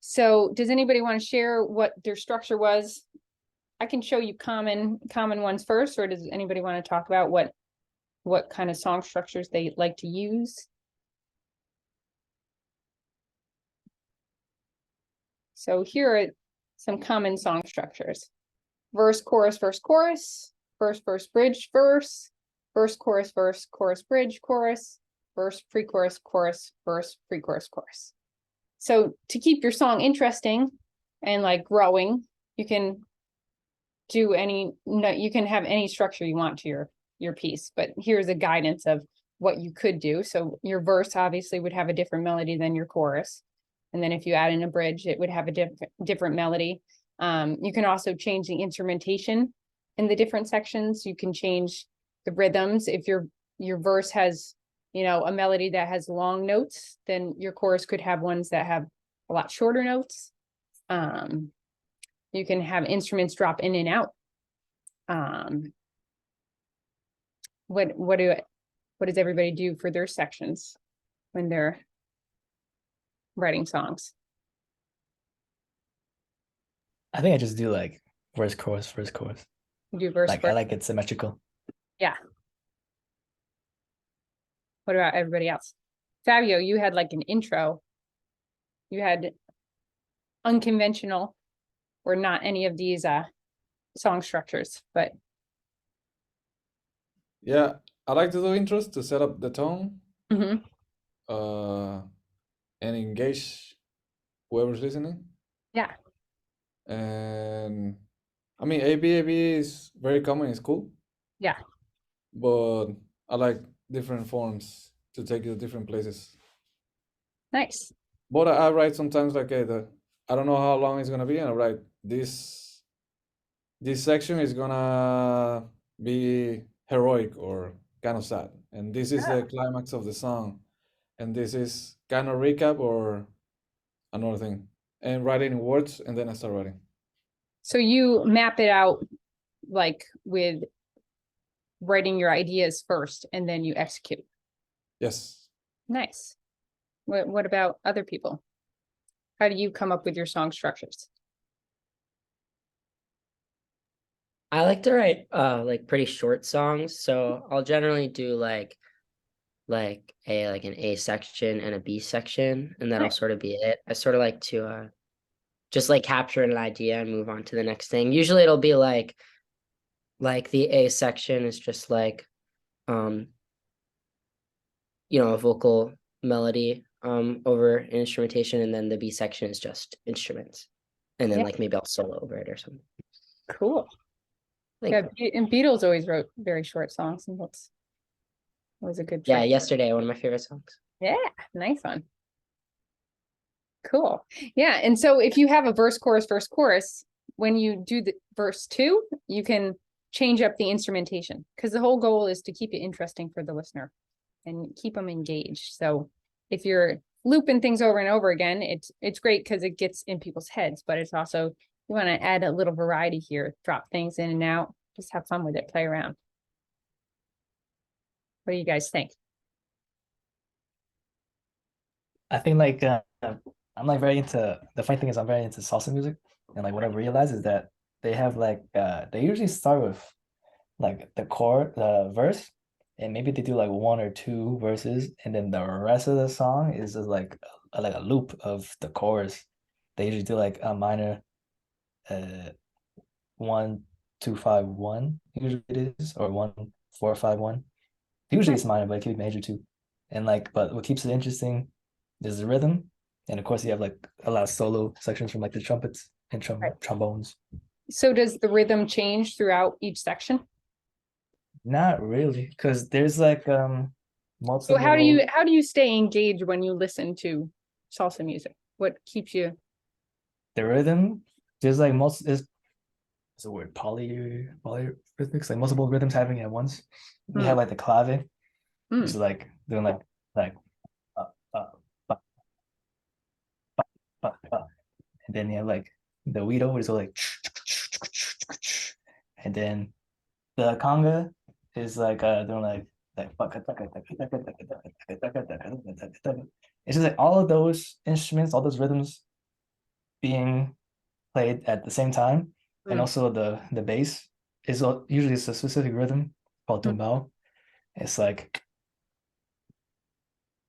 So does anybody want to share what their structure was? I can show you common ones first, or does anybody want to talk about what kind of song structures they like to use? So here are some common song structures. Verse, chorus, verse, chorus, verse, bridge, verse, chorus, bridge, chorus, verse, pre-chorus, chorus, verse, pre-chorus, chorus. So to keep your song interesting and like growing, you can have any structure you want to your piece, but here's a guidance of what you could do. So your verse obviously would have a different melody than your chorus. And then if you add in a bridge, it would have a different melody. You can also change the instrumentation in the different sections. You can change the rhythms. If your verse has, a melody that has long notes, then your chorus could have ones that have a lot shorter notes. You can have instruments drop in and out. What does everybody do for their sections when they're writing songs? I think I just do like verse, chorus. You do verse, Like I chorus? like it symmetrical. Yeah. What about everybody else? Fabio, you had like an intro. You had unconventional or not any of these song structures, but Yeah, I like to do intros to set up the tone, mhm. and engage whoever's listening. Yeah. And I mean, AB is very common in school. Yeah. But I like different forms to take you to different places. Nice. But I write sometimes like I don't know how long it's gonna be, and I write this section is gonna be heroic or kind of sad, and this is the climax of the song, and this is kind of recap or another thing, and write it in words, and then I start writing. So you map it out like with writing your ideas first and then you execute. Yes. Nice. What about other people? How do you come up with your song structures? I like to write like pretty short songs, so I'll generally do like like an A section and a B section, and that'll Nice. sort of be it. I sort of like to just like capture an idea and move on to the next thing. Usually it'll be like the A section is just like a vocal melody over an instrumentation, and then the B section is just instruments. And then Yeah. like maybe I'll solo over it or something. Cool. Like, Yeah, and Beatles always wrote very short songs, and that's always a good yeah, trick. Yesterday, one of my favorite songs. Yeah, nice one. Cool. Yeah, and so if you have a verse, chorus, when you do the verse 2, you can change up the instrumentation, because the whole goal is to keep it interesting for the listener and keep them engaged. So if you're looping things over and over again, it's great because it gets in people's heads, but it's also, you want to add a little variety here, drop things in and out, just have fun with it, play around. What do you guys think? I think like I'm like very into the funny thing is I'm very into salsa music, and like what I realize is that they have like they usually start with like the verse, and maybe they do like 1 or 2 verses, and then the rest of the song is just like a loop of the chorus. They usually do like a minor 1 2 5 1 usually it is, or 1 4 5 1. Usually it's minor, but it could be major too. And like, but what keeps it interesting is the rhythm, and of course you have like a lot of solo sections from like the trumpets and Right. trombones. So does the rhythm change throughout each section? Not really, because there's like So multiple. how do you stay engaged when you listen to salsa music? What keeps you? The rhythm? There's like most is a word polyrhythmics, like multiple rhythms happening at once. You have like the clave, Mm. which is like doing like uh, uh, uh, and then you have like the Weedo, which is like, and then the conga is like doing like it's just like all of those instruments, all those rhythms being played at the same time, and Mm. also the bass is usually it's a specific rhythm called tumbao. It's like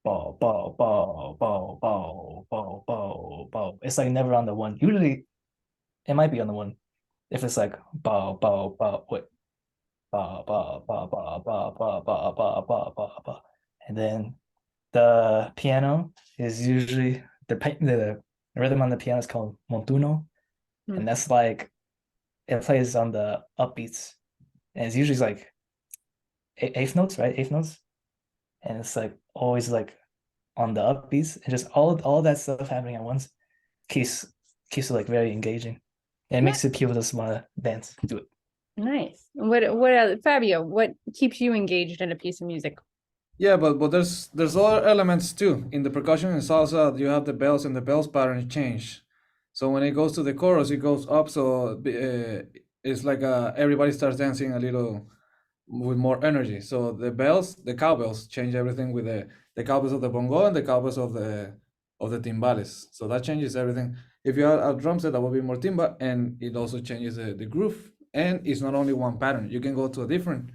bow bow bow bow bow bow bow bow. It's like never on the one. Usually it might be on the one if it's like bow bow bow wait bow bow bow bow bow bow bow bow bow bow bow. And then the piano is usually the rhythm on the piano is called montuno, and that's like it plays on the upbeats, and it's usually like eighth notes, right? Eighth notes, and it's like always like on the upbeats, and just all that stuff happening at once keeps it like very engaging, and it makes it people just want to dance to it. Nice. What Fabio, what keeps you engaged in a piece of music? Yeah, but there's other elements too. In the percussion in salsa, you have the bells, and the bells pattern change. So when it goes to the chorus, it goes up. So it's like everybody starts dancing a little with more energy. So the bells, the cowbells, change everything with the cowbells of the bongo and the cowbells of the timbales. So that changes everything. If you have a drum set, that will be more timba, and it also changes the groove. And it's not only one pattern. You can go to a different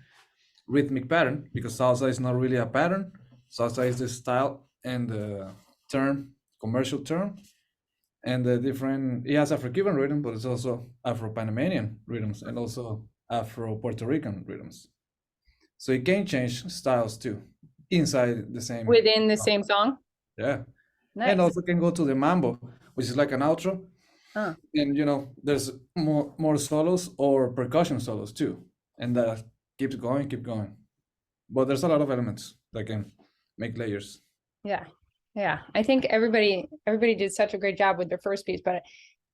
rhythmic pattern, because salsa is not really a pattern. Salsa is the style and the term, commercial term, and the different. It has Afro-Cuban rhythm, but it's also Afro-Panamanian rhythms and also Afro-Puerto Rican rhythms. So it can change styles too inside the same. Within the same song? Yeah, Nice. and also can go to the mambo, which is like an outro. Huh. And there's more solos or percussion solos too, and that keep going. But there's a lot of elements that can make layers. Yeah. Yeah. I think everybody did such a great job with their first piece, but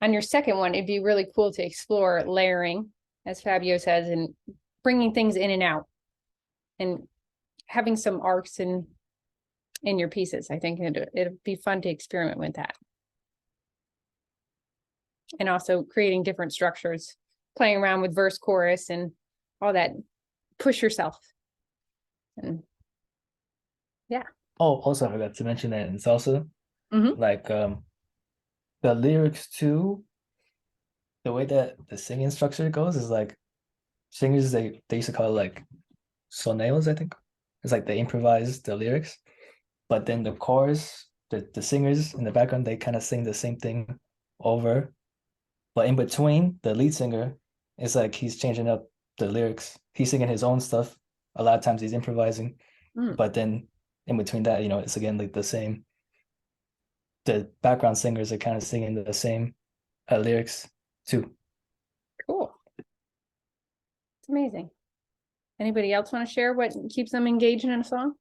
on your second one, it'd be really cool to explore layering, as Fabio says, and bringing things in and out and having some arcs in your pieces. I think it'd be fun to experiment with that. And also creating different structures, playing around with verse, chorus, and all that. Push yourself. And Oh, also I forgot to mention that in salsa, Mhm. like the lyrics too, the way that the singing structure goes is like singers they used to call it like soneos, I think. It's like they improvise the lyrics, but then the chorus, the singers in the background, they kind of sing the same thing over. But in between, the lead singer is like he's changing up the lyrics. He's singing his own stuff. A lot of times he's improvising, Mm. but then in between that, it's again like the same. The background singers are kind of singing the same lyrics too. Cool. It's amazing. Anybody else want to share what keeps them engaged in a song?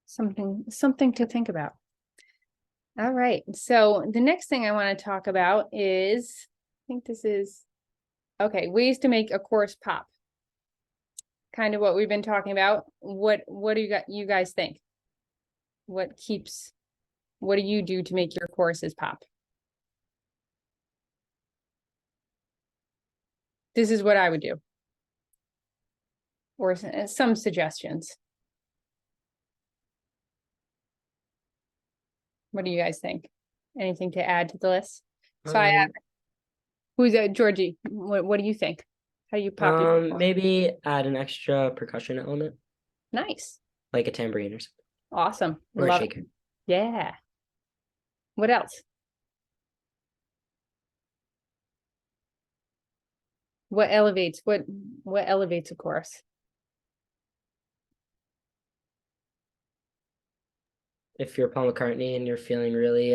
Something to think about. All right, so the next thing I want to talk about is, I think this is, okay, ways to make a chorus pop. Kind of what we've been talking about. What do you guys think? What do you do to make your choruses pop? This is what I would do. Or some suggestions. What do you guys think? Anything to add to the list? So who's Georgie? What do you think? How do you pop your Maybe add an extra percussion element, Nice. like a tambourine or something, Awesome. or a Love it. shaker. Yeah. What else? What elevates a chorus? If you're Paul McCartney and you're feeling really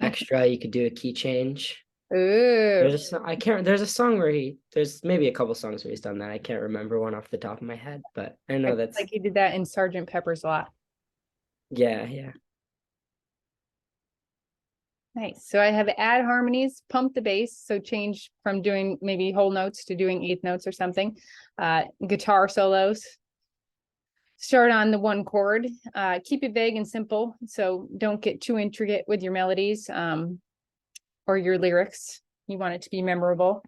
extra, you could do a key change. Ooh. There's a song where there's maybe a couple songs where he's done that. I can't remember one off the top of my head, but I know that's like he did that in Sgt. Pepper's a lot. yeah. Nice. So I have add harmonies, pump the bass. So change from doing maybe whole notes to doing eighth notes or something. Guitar solos. Start on the one chord. Keep it vague and simple. So don't get too intricate with your melodies or your lyrics. You want it to be memorable.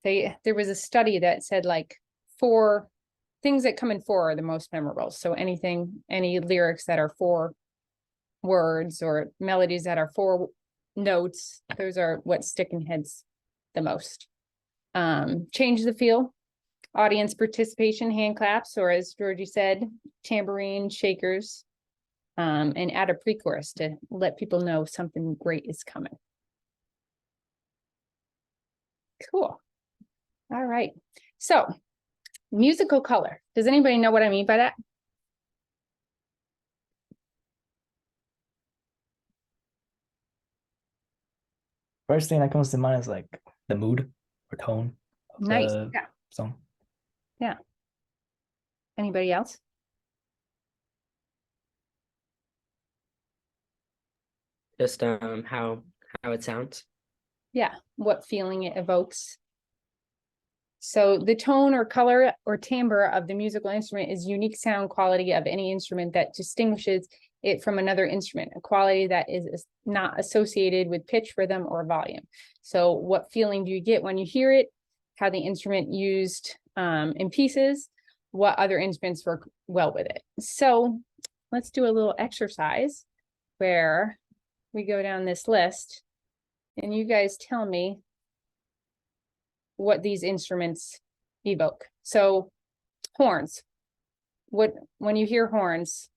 There was a study that said like 4 things that come in 4 are the most memorable. So any lyrics that are 4 words or melodies that are 4 notes, those are what stick in heads the most. Change the feel, audience participation, hand claps, or as Georgie said, tambourine, shakers, and add a pre-chorus to let people know something great is coming. Cool. All right. So musical color. Does anybody know what I mean by that? First thing that comes to mind is like the mood or tone of Nice. the Yeah. song. Anybody else? Just how it sounds. Yeah, what feeling it evokes. So the tone or color or timbre of the musical instrument is unique sound quality of any instrument that distinguishes it from another instrument, a quality that is not associated with pitch, rhythm, or volume. So what feeling do you get when you hear it? How the instrument used in pieces, what other instruments work well with it. So let's do a little exercise where we go down this list and you guys tell me what these instruments evoke. So horns, when you hear horns,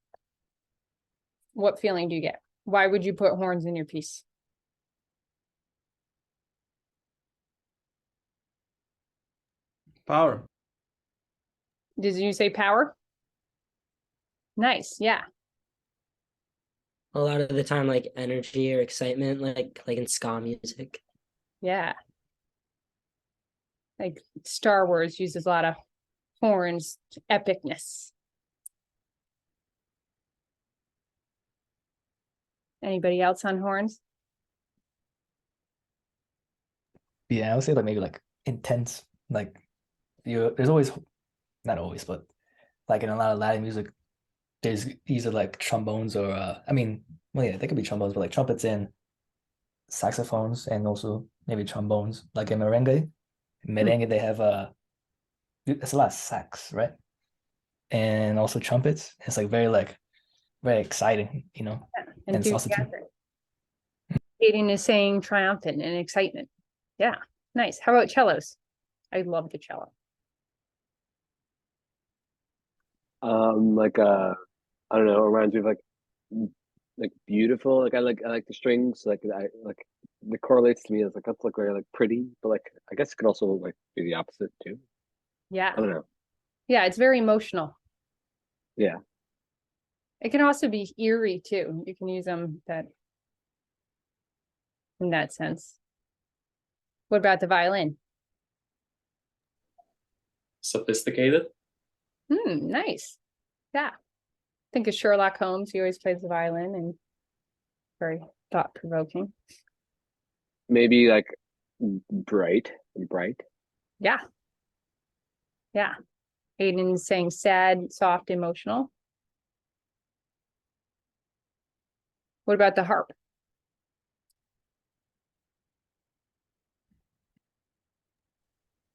what feeling do you get? Why would you put horns in your piece? Power. Did you say power? Nice, yeah. A lot of the time, like energy or excitement, like in ska music. Yeah. Like Star Wars uses a lot of horns, epicness. Anybody else on horns? Yeah, I would say like maybe like intense. Like there's always, not always, but like in a lot of Latin music, there's either like trombones or well, yeah, they could be trombones, but like trumpets and saxophones, and also maybe trombones. Like in merengue, they have it's a lot of sax, right? And also trumpets. It's like very exciting, And it's also Enthusiastic. Aiding is saying triumphant and excitement. Yeah, nice. How about cellos? I love the cello. Like I don't know, it reminds me of like beautiful. Like I like the strings. Like I like it correlates to me as like that's like very like pretty, but like I guess it could also like be the opposite too. Yeah. I don't know. Yeah, it's very emotional. Yeah. It can also be eerie too. You can use them that in that sense. What about the violin? Sophisticated. Nice. Yeah. Think of Sherlock Holmes. He always plays the violin and very thought provoking. Maybe like bright. Yeah. Yeah. Aiden's saying sad, soft, emotional. What about the harp?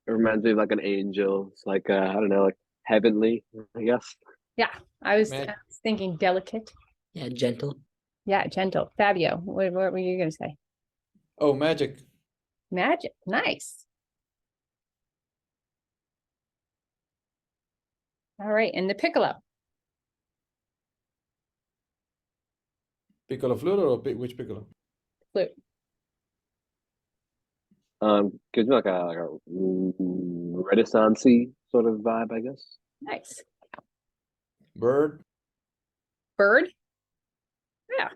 It reminds me of like an angel. It's like I don't know, like heavenly, I guess. Yeah, I was Mag- thinking delicate. Yeah, gentle. Yeah, gentle. Fabio, what were you gonna say? Oh, magic. Magic. Nice. All right, and the piccolo. Piccolo flute or which piccolo? Flute. Gives me like a Renaissance-y sort of vibe, I guess. Nice. Bird. Bird. Yeah,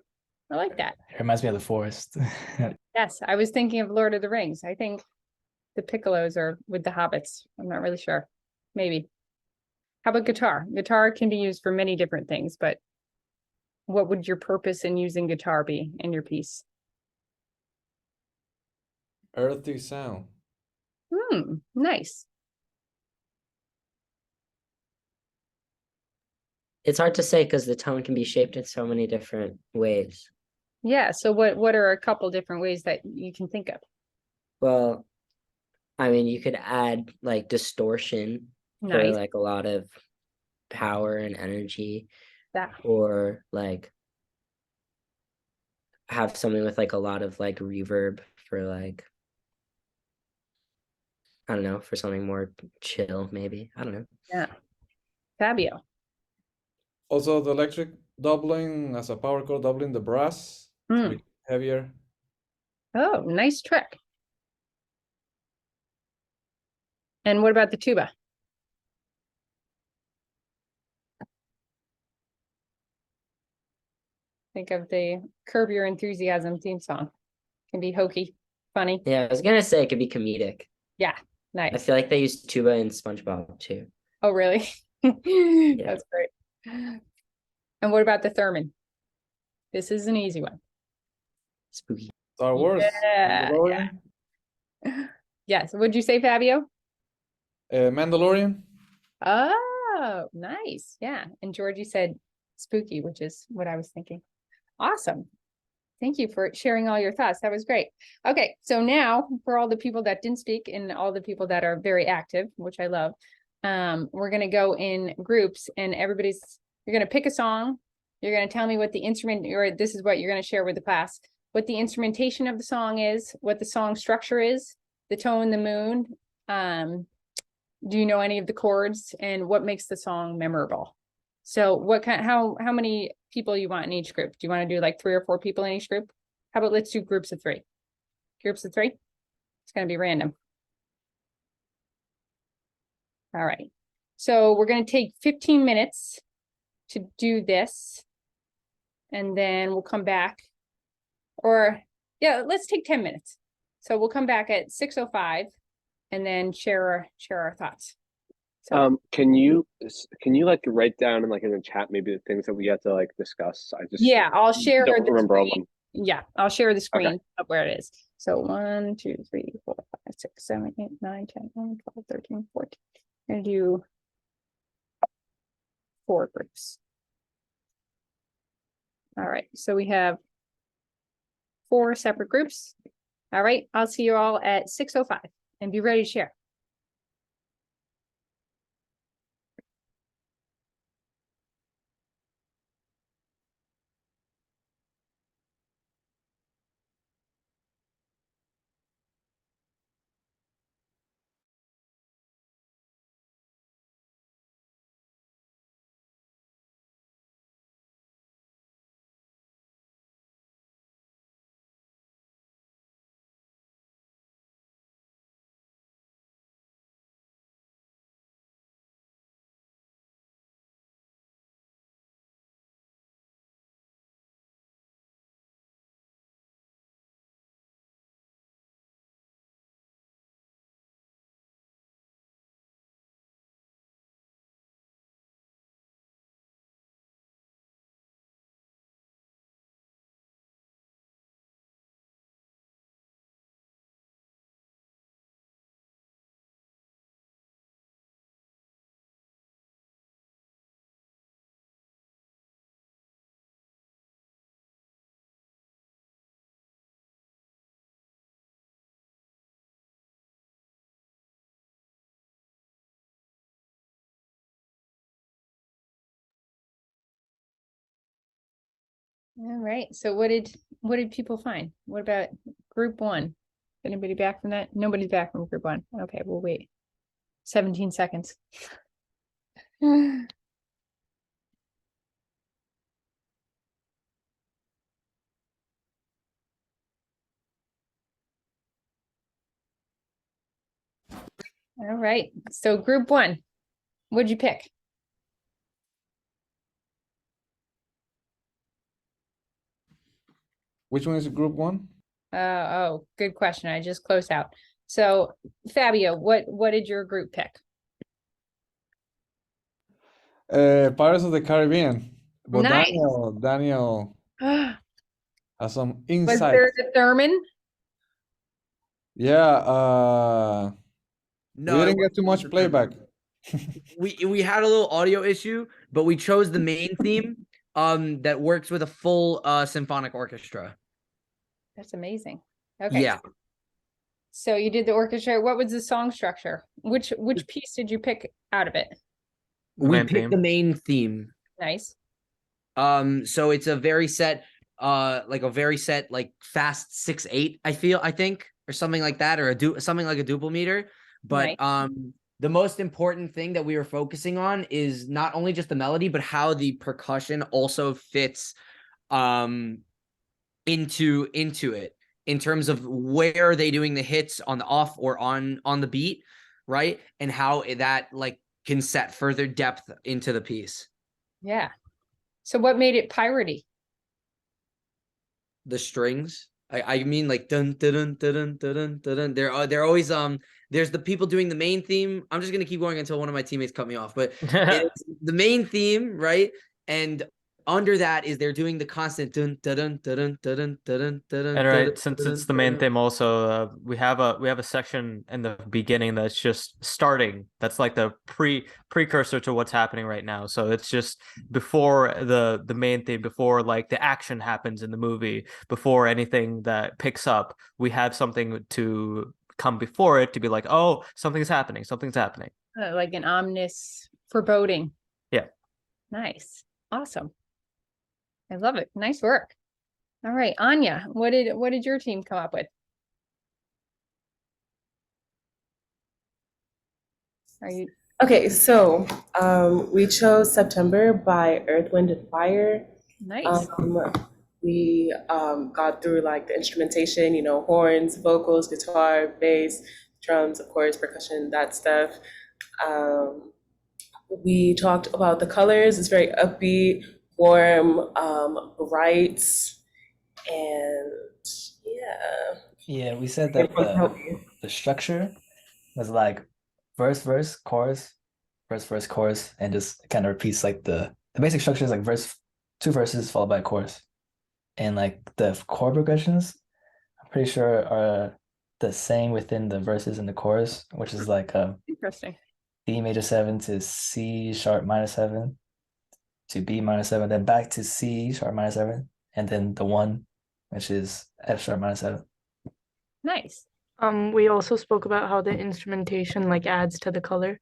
I like that. It reminds me of the forest. Yes, I was thinking of Lord of the Rings. I think the piccolos are with the hobbits. I'm not really sure. Maybe. How about guitar? Guitar can be used for many different things, but what would your purpose in using guitar be in your piece? Earthy sound. Nice. It's hard to say because the tone can be shaped in so many different ways. Yeah, so what are a couple different ways that you can think of? Well, I mean, you could add like distortion for Nice. like a lot of power and energy, That. or like have something with like a lot of like reverb for like, I don't know, for something more chill, maybe. I don't know. Yeah. Fabio. Also, the electric doubling as a power chord, doubling the brass to Hmm. make it heavier. Oh, nice trick. And what about the tuba? Think of the Curb Your Enthusiasm theme song. Can be hokey, funny. Yeah, I was gonna say it could be comedic. Yeah, I nice. feel like they use tuba in SpongeBob too. Oh, really? That's great. And what about the theremin? This is an easy one. Spooky. Star Wars. Yeah, Mandalorian. Yes. What'd you say, Fabio? Mandalorian. Oh, nice. Yeah. And Georgie said spooky, which is what I was thinking. Awesome. Thank you for sharing all your thoughts. That was great. Okay, so now for all the people that didn't speak and all the people that are very active, which I love, we're gonna go in groups and you're gonna pick a song. You're gonna tell me what the instrument, or this is what you're gonna share with the class, what the instrumentation of the song is, what the song structure is, the tone, the mood. Do you know any of the chords and what makes the song memorable? So how many people you want in each group? Do you want to do like 3 or 4 people in each group? How about let's do groups of 3? Groups of 3? It's going to be random. All right. So we're going to take 15 minutes to do this. And then we'll come back. Or yeah, let's take 10 minutes. So we'll come back at 6:05 and then share our thoughts. So Can you like write down in the chat maybe the things that we have to like discuss? I just yeah, I'll share don't the remember all of screen. them. Yeah, I'll share the screen of where it is. So 1, 2, 3, 4, 5, 6, 7, 8, 9, 10, 11, 12, 13, 14. I'm gonna do 4 groups. All right, so we have 4 separate groups. All right, I'll see you all at 6:05 and be ready to share. All right. So what did people find? What about group one? Anybody back from that? Nobody's back from group one. Okay, we'll wait. 17 seconds. All right. So group one, what'd you pick? Which one is group one? Oh, good question. I just closed out. So Fabio, what did your group pick? Pirates of the Caribbean. But Nice. Daniel Was has some insight. there the Thurman? Yeah, we No, it didn't get too wasn't much the playback. we had a little audio issue, but we chose the main theme that works with a full symphonic orchestra. That's amazing. Okay. Yeah. So you did the orchestra. What was the song structure? Which piece did you pick out of it? We Main picked theme. the main theme. Nice. So it's a very set like fast 6/8, I think, or something like that, or something like a duple meter. But Nice. the most important thing that we were focusing on is not only just the melody, but how the percussion also fits into it in terms of where are they doing the hits on the off or on the beat, right? And how that like can set further depth into the piece. Yeah. So what made it piratey? The strings. I mean like dun dun dun dun dun dun dun dun. They're always there's the people doing the main theme. I'm just gonna keep going until one of my teammates cut me off, but it's the main theme, right? And under that is they're doing the constant dun dun dun dun dun dun dun. And right, since it's the main theme also, we have a section in the beginning that's just starting. That's like the precursor to what's happening right now. So it's just before the main theme, before like the action happens in the movie, before anything that picks up, we have something to come before it to be like, oh, something's happening, something's happening. Like an ominous foreboding. Yeah. Nice. Awesome. I love it. Nice work. All right, Anya, what did your team come up with? Are you Okay, so we chose September by Earth, Wind, and Fire. nice? We got through like the instrumentation, horns, vocals, guitar, bass, drums, of course, percussion, that stuff. We talked about the colors. It's very upbeat, warm, bright, and yeah. Yeah, we said that the structure was like verse, chorus, verse, chorus, and just kind of repeats like the basic structure is like verse, two verses followed by a chorus. And like the chord progressions, I'm pretty sure are the same within the verses and the chorus, which is like Interesting. D major 7 to C sharp minor 7 to B minor 7, then back to C sharp minor 7, and then the 1, which is F sharp minor 7. Nice. We also spoke about how the instrumentation like adds to the color.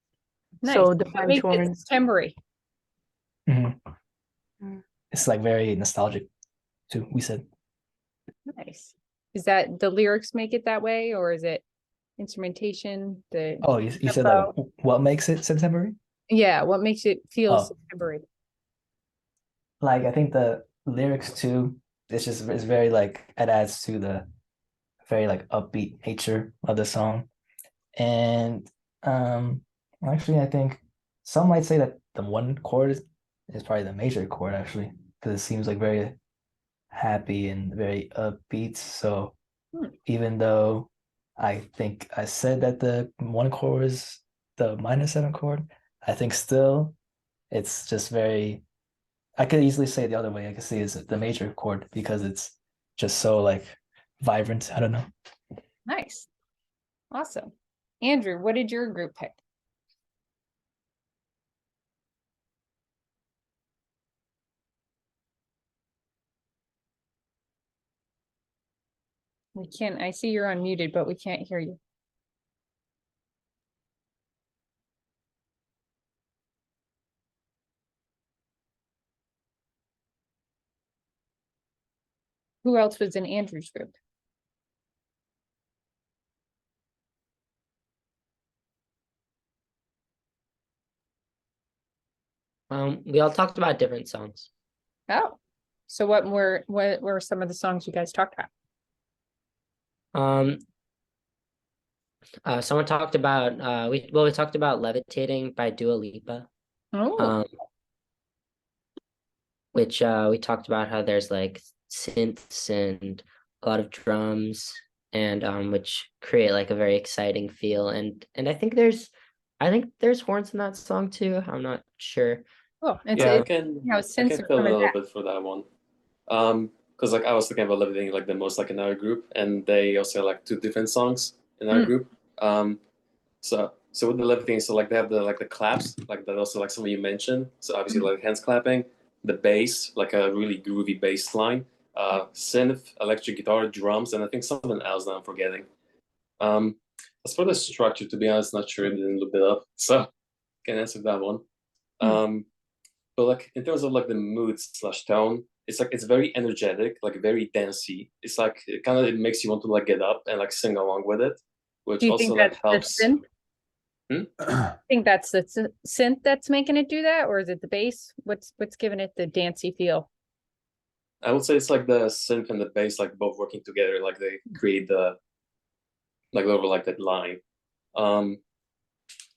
Nice. So the What French makes it horns. September-y? It's like very nostalgic too, we said. Nice. Is that the lyrics make it that way, or is it instrumentation? Oh, you said like what makes it September? Yeah, what makes it feel Oh. September-y? Like I think the lyrics too, it's very like it adds to the very like upbeat nature of the song. And actually I think some might say that the one chord is probably the major chord actually, because it seems like very happy and very upbeat. So even though I think I said that the one chord is the minor 7 chord, I think still it's just very, I could easily say it the other way. I could say it's the major chord because it's just so like vibrant. I don't know. Nice. Awesome. Andrew, what did your group pick? I see you're unmuted, but we can't hear you. Who else was in Andrew's group? We all talked about different songs. Oh, so what were some of the songs you guys talked about? Someone talked about we talked about Levitating by Dua Lipa. Oh, Which we talked about how there's like synths and a lot of drums and which create like a very exciting feel, and I think there's horns in that song too. I'm not sure. oh, it's Yeah, I it, can how I since can are feel a coming little back. bit for that one. Because like I was thinking about Levitating like the most like in our group, and they also have like two different songs in our Mm. group. So with the Levitating, so like they have the claps, like that also like some of you mentioned. So obviously like hands clapping, the bass, like a really groovy bass line, synth, electric guitar, drums, and I think something else that I'm forgetting. As for the structure, to be honest, not sure, didn't look it up, so can answer that one. But like in terms of like the mood slash tone, it's like it's very energetic, like very dancey. It's like it makes you want to like get up and like sing along with it, which Do you also think like that's the helps. synth? Hmm? I think that's the synth that's making it do that, or is it the bass? What's giving it the dancey feel? I would say it's like the synth and the bass like both working together, like they create the like over like that line.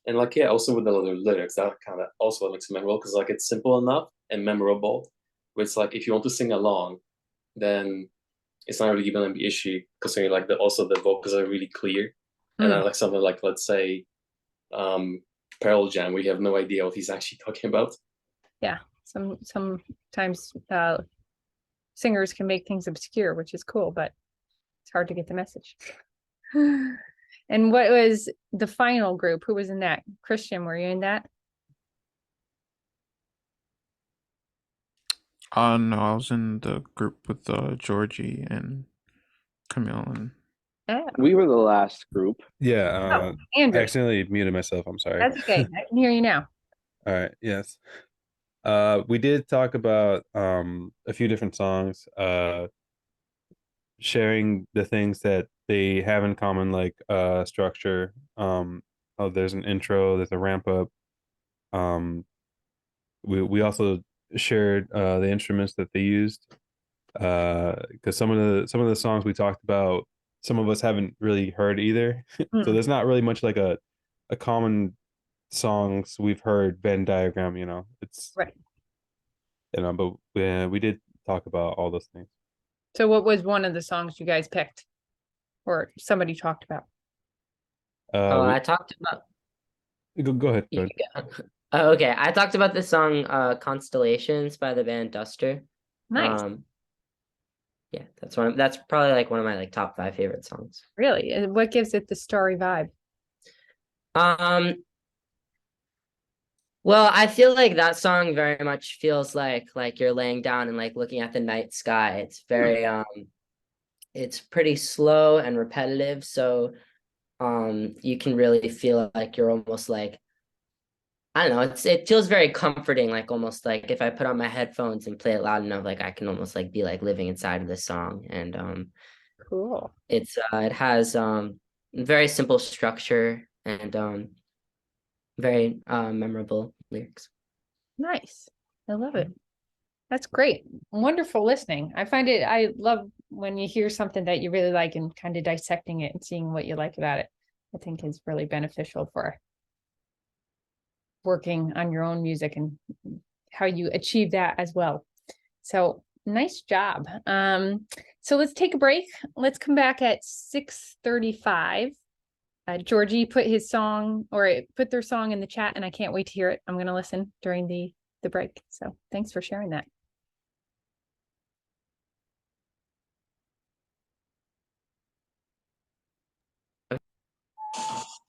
And like yeah, also with the other lyrics, that kind of also makes it memorable because like it's simple enough and memorable. Where it's like if you want to sing along, then it's not really gonna be issue considering like the vocals are really clear. And I like something like let's say Pearl Jam, where you have no idea what he's actually talking about. Yeah, sometimes singers can make things obscure, which is cool, but it's hard to get the message. And what was the final group? Who was in that? Christian, were you in that? No, I was in the group with Georgie and Camille and Yeah. We were the last group. Yeah, I Andrew, accidentally muted myself. I'm sorry. that's okay. I can hear you now. All right, yes. We did talk about a few different songs, sharing the things that they have in common, like structure. There's an intro, there's a ramp up. We also shared the instruments that they used. Because some of the songs we talked about, some of us haven't really heard either. So there's not really much like a common songs we've heard Venn diagram, it's Right. but we did talk about all those things. So what was one of the songs you guys picked or somebody talked about? I talked about. Go ahead. Okay, I talked about the song Constellations by the band Duster. Nice. Yeah, that's probably like one of my like top 5 favorite songs. Really? And what gives it the starry vibe? Well, I feel like that song very much feels like you're laying down and like looking at the night sky. It's very it's pretty slow and repetitive, so you can really feel like you're almost like, I don't know, it feels very comforting, like almost like if I put on my headphones and play it loud enough, like I can almost like be like living inside of this song. And Cool. it has very simple structure and very memorable lyrics. Nice. I love it. That's great. Wonderful listening. I love when you hear something that you really like and kind of dissecting it and seeing what you like about it. I think is really beneficial for working on your own music and how you achieve that as well. So nice job. So let's take a break. Let's come back at 6:35. Georgie put their song in the chat and I can't wait to hear it. I'm going to listen during the break. So thanks for sharing that.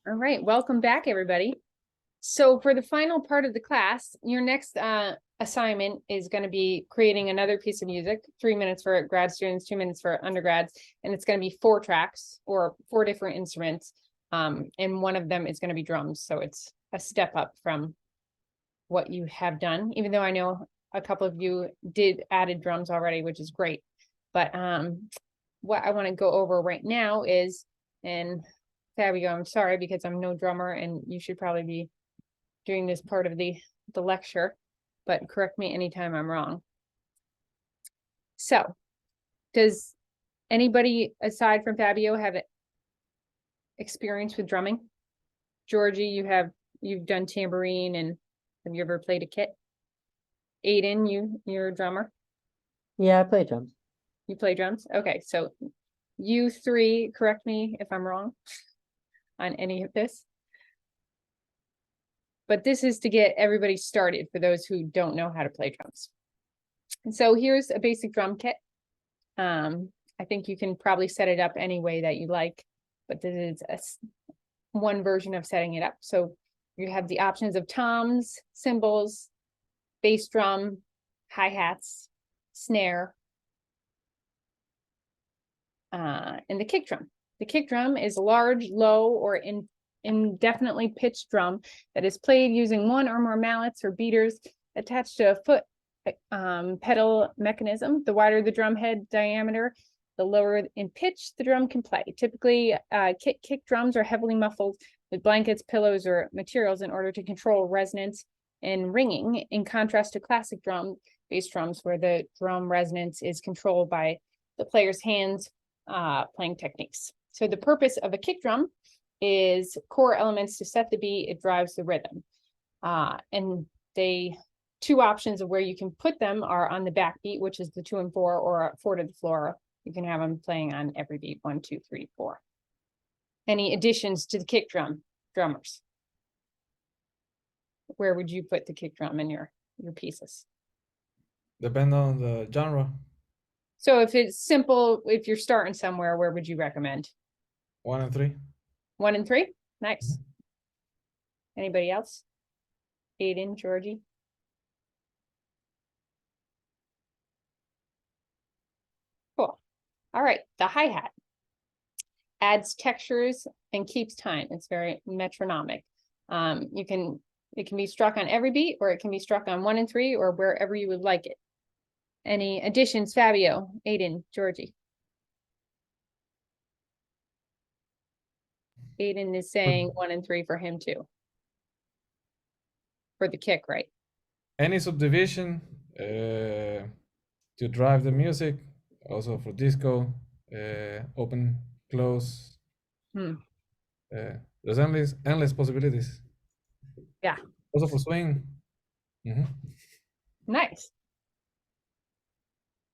All right, welcome back, everybody. So for the final part of the class, your next assignment is going to be creating another piece of music, 3 minutes for grad students, 2 minutes for undergrads, and it's going to be 4 tracks or 4 different instruments. And one of them is going to be drums. So it's a step up from what you have done, even though I know a couple of you added drums already, which is great. But what I want to go over right now is, and Fabio, I'm sorry because I'm no drummer and you should probably be doing this part of the lecture, but correct me anytime I'm wrong. So, does anybody aside from Fabio have experience with drumming? Georgie, you've done tambourine, and have you ever played a kit? Aiden, you're a drummer. Yeah, I play drums. You play drums? Okay, so you three, correct me if I'm wrong on any of this. But this is to get everybody started for those who don't know how to play drums. And so here's a basic drum kit. I think you can probably set it up any way that you like, but this is one version of setting it up. So you have the options of toms, cymbals, bass drum, hi-hats, snare, and the kick drum. The kick drum is a large, low, or indefinitely pitched drum that is played using one or more mallets or beaters attached to a foot pedal mechanism. The wider the drum head diameter, the lower in pitch the drum can play. Typically, kick drums are heavily muffled with blankets, pillows, or materials in order to control resonance and ringing, in contrast to classic bass drums, where the drum resonance is controlled by the player's hands playing techniques. So the purpose of a kick drum is core elements to set the beat. It drives the rhythm. And two options of where you can put them are on the backbeat, which is the 2 and 4, or 4 to the floor. You can have them playing on every beat, 1, 2, 3, 4. Any additions to the kick drum, drummers? Where would you put the kick drum in your pieces? Depend on the genre. So if it's simple, if you're starting somewhere, where would you recommend? 1 and 3. 1 and 3? Nice. Anybody else? Aiden, Georgie? Cool. All right, the hi-hat adds textures and keeps time. It's very metronomic. It can be struck on every beat, or it can be struck on 1 and 3, or wherever you would like it. Any additions, Fabio, Aiden, Georgie? Aiden is saying 1 and 3 for him too. For the kick, right? Any subdivision to drive the music, also for disco, open, close. There's endless possibilities. Yeah. Also for swing. Nice.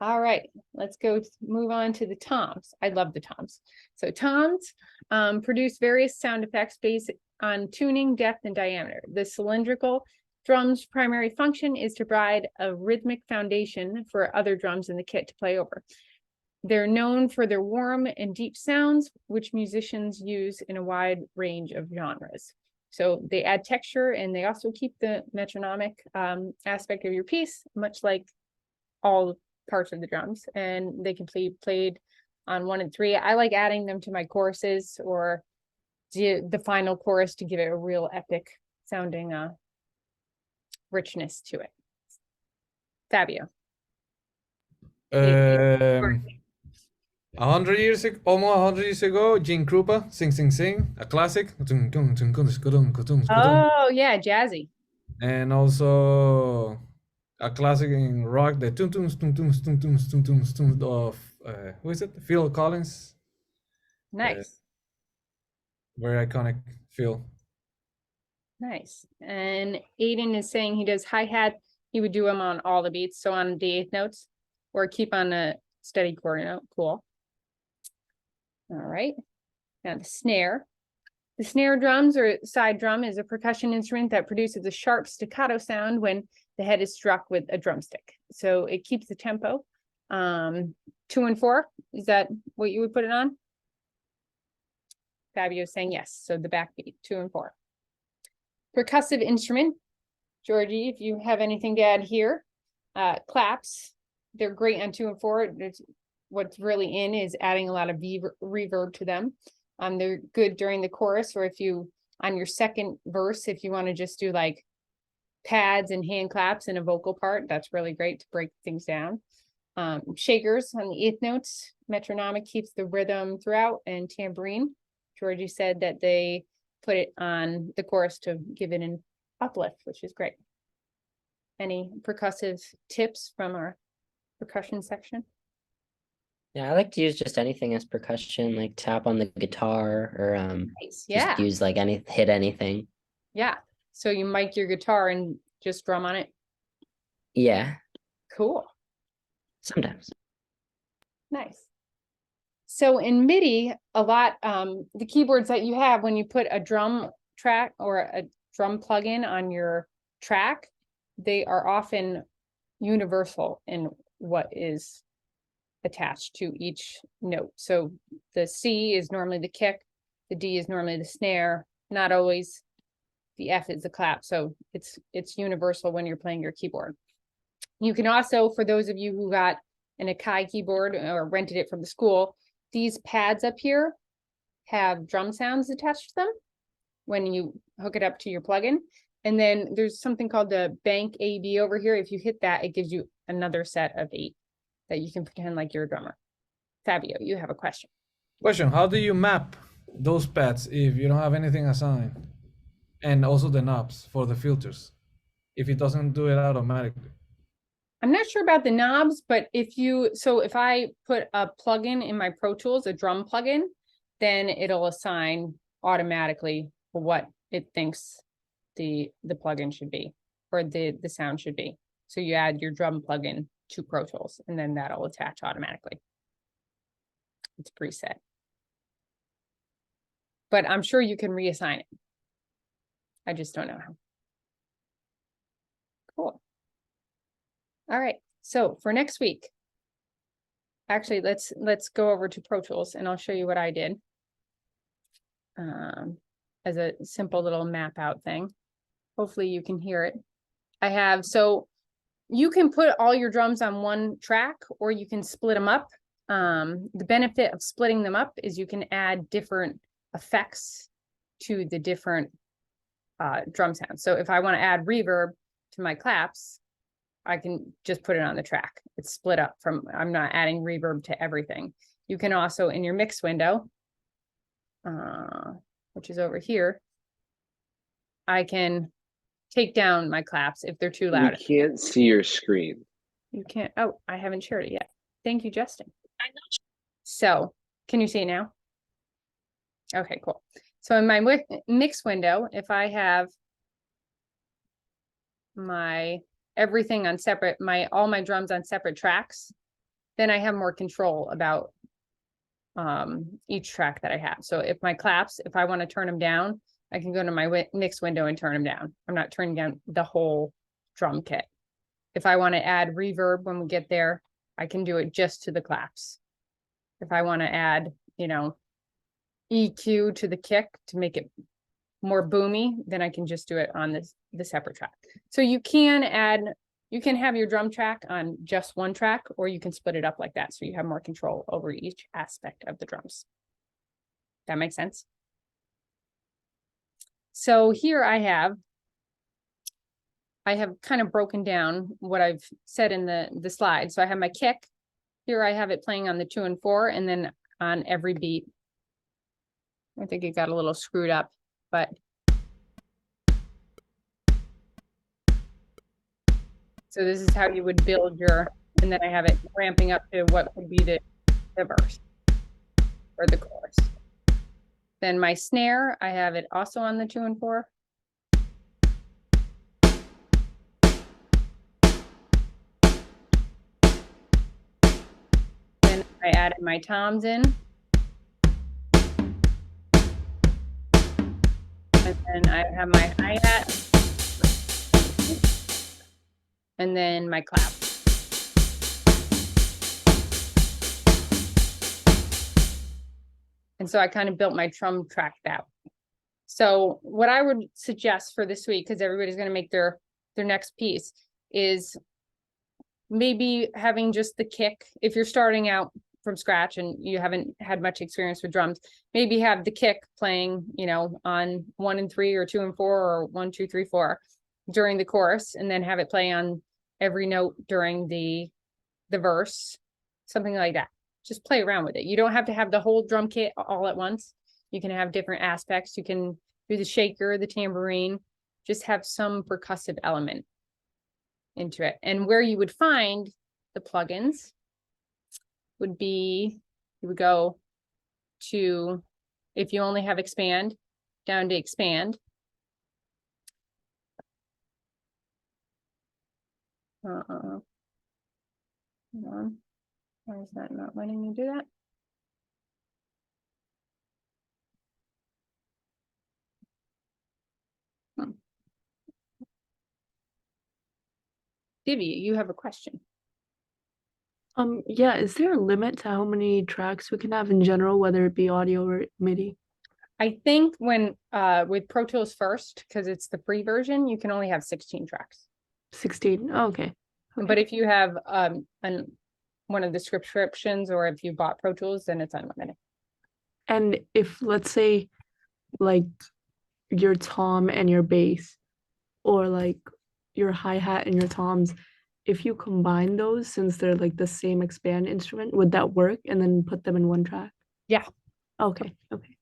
All right, let's move on to the toms. I love the toms. So toms produce various sound effects based on tuning, depth, and diameter. The cylindrical drum's primary function is to provide a rhythmic foundation for other drums in the kit to play over. They're known for their warm and deep sounds, which musicians use in a wide range of genres. So they add texture, and they also keep the metronomic aspect of your piece, much like all parts of the drums, and they can be played on 1 and 3. I like adding them to my choruses, or the final chorus, to give it a real epic sounding richness to it. Fabio. 100 years ago, almost 100 years ago, Gene Krupa, Sing Sing Sing, a classic. Oh yeah, jazzy. And also a classic in rock, the of who is it? Phil Collins. Nice. Very iconic Phil. Nice. And Aiden is saying he does hi-hat. He would do them on all the beats, so on the 8th notes, or keep on a steady quarter note. Cool. All right. Now the snare. The snare drums, or side drum, is a percussion instrument that produces a sharp staccato sound when the head is struck with a drumstick. So it keeps the tempo. 2 and 4, is that what you would put it on? Fabio is saying yes. So the backbeat, 2 and 4. Percussive instrument. Georgie, if you have anything to add here. Claps, they're great on 2 and 4. What's really in is adding a lot of reverb to them. They're good during the chorus, or if you, on your second verse, if you want to just do like pads and hand claps in a vocal part, that's really great to break things down. Shakers on the eighth notes. Metronomic keeps the rhythm throughout, and tambourine. Georgie said that they put it on the chorus to give it an uplift, which is great. Any percussive tips from our percussion section? Yeah, I like to use just anything as percussion, like tap on the guitar or Nice. just Yeah, use like hit anything. yeah. So you mic your guitar and just drum on it. Yeah, Cool. sometimes. Nice. So in MIDI, a lot, the keyboards that you have when you put a drum track or a drum plugin on your track, they are often universal in what is attached to each note. So the C is normally the kick, the D is normally the snare, not always the F is the clap. So it's universal when you're playing your keyboard. You can also, for those of you who got an Akai keyboard or rented it from the school, these pads up here have drum sounds attached to them when you hook it up to your plugin. And then there's something called the Bank AB over here. If you hit that, it gives you another set of 8 that you can pretend like you're a drummer. Fabio, you have a question. Question: how do you map those pads if you don't have anything assigned? And also the knobs for the filters, if it doesn't do it automatically. I'm not sure about the knobs, but if I put a plugin in my Pro Tools, a drum plugin, then it'll assign automatically what it thinks the plugin should be, or the sound should be. So you add your drum plugin to Pro Tools, and then that'll attach automatically. It's preset. But I'm sure you can reassign it. I just don't know how. Cool. All right, so for next week, actually, let's go over to Pro Tools and I'll show you what I did as a simple little map out thing. Hopefully you can hear it. So you can put all your drums on one track or you can split them up. The benefit of splitting them up is you can add different effects to the different drum sounds. So if I want to add reverb to my claps, I can just put it on the track. It's split up from, I'm not adding reverb to everything. You can also, in your mix window, which is over here, I can take down my claps if they're too loud. We can't see your screen. You can't, oh, I haven't shared it yet. Thank you, Justin. So, can you see it now? Okay, cool. So in my mix window, if I have my everything on separate, all my drums on separate tracks, then I have more control about each track that I have. So if my claps, if I want to turn them down, I can go to my mix window and turn them down. I'm not turning down the whole drum kit. If I want to add reverb when we get there, I can do it just to the claps. If I want to add, EQ to the kick to make it more boomy, then I can just do it on the separate track. So you can have your drum track on just one track, or you can split it up like that so you have more control over each aspect of the drums. That makes sense? So here I have kind of broken down what I've said in the slide. So I have my kick. Here I have it playing on the 2 and 4, and then on every beat. I think it got a little screwed up, but so this is how you would build and then I have it ramping up to what would be the verse or the chorus. Then my snare, I have it also on the 2 and 4. Then I added my toms in. And then I have my hi-hat. And then my clap. And so I kind of built my drum track that way. So what I would suggest for this week, because everybody's going to make their next piece, is maybe having just the kick. If you're starting out from scratch and you haven't had much experience with drums, maybe have the kick playing, on 1 and 3 or 2 and 4 or 1, 2, 3, 4 during the chorus, and then have it play on every note during the the verse, something like that. Just play around with it. You don't have to have the whole drum kit all at once. You can have different aspects. You can do the shaker, the tambourine, just have some percussive element into it. And where you would find the plugins would be, you would go to, if you only have expand, down to expand. Hold on. Why is that not letting me do that? Divi, you have a question. Yeah, is there a limit to how many tracks we can have in general, whether it be audio or MIDI? I think when with Pro Tools first, because it's the free version, you can only have 16 tracks. 16. Oh, okay. But if you have one of the subscriptions, or if you bought Pro Tools, then it's unlimited. And if, let's say, like your tom and your bass, or like your hi-hat and your toms, if you combine those, since they're like the same expand instrument, would that work, and then put them in one track? Yeah. Okay.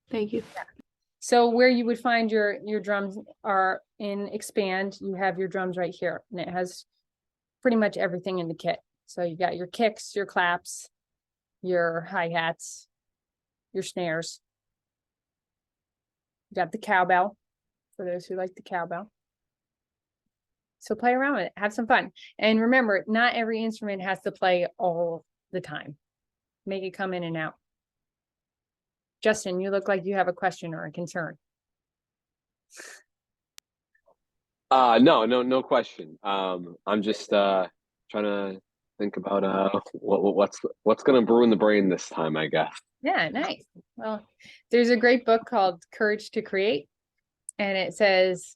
Thank you. So where you would find your drums are in expand, you have your drums right here, and it has pretty much everything in the kit. So you got your kicks, your claps, your hi-hats, your snares. You got the cowbell, for those who like the cowbell. So play around with it, have some fun. And remember, not every instrument has to play all the time. Make it come in and out. Justin, you look like you have a question or a concern. No question. I'm just trying to think about what's gonna brew in the brain this time, I guess. Yeah, nice. Well, there's a great book called Courage to Create, and it says,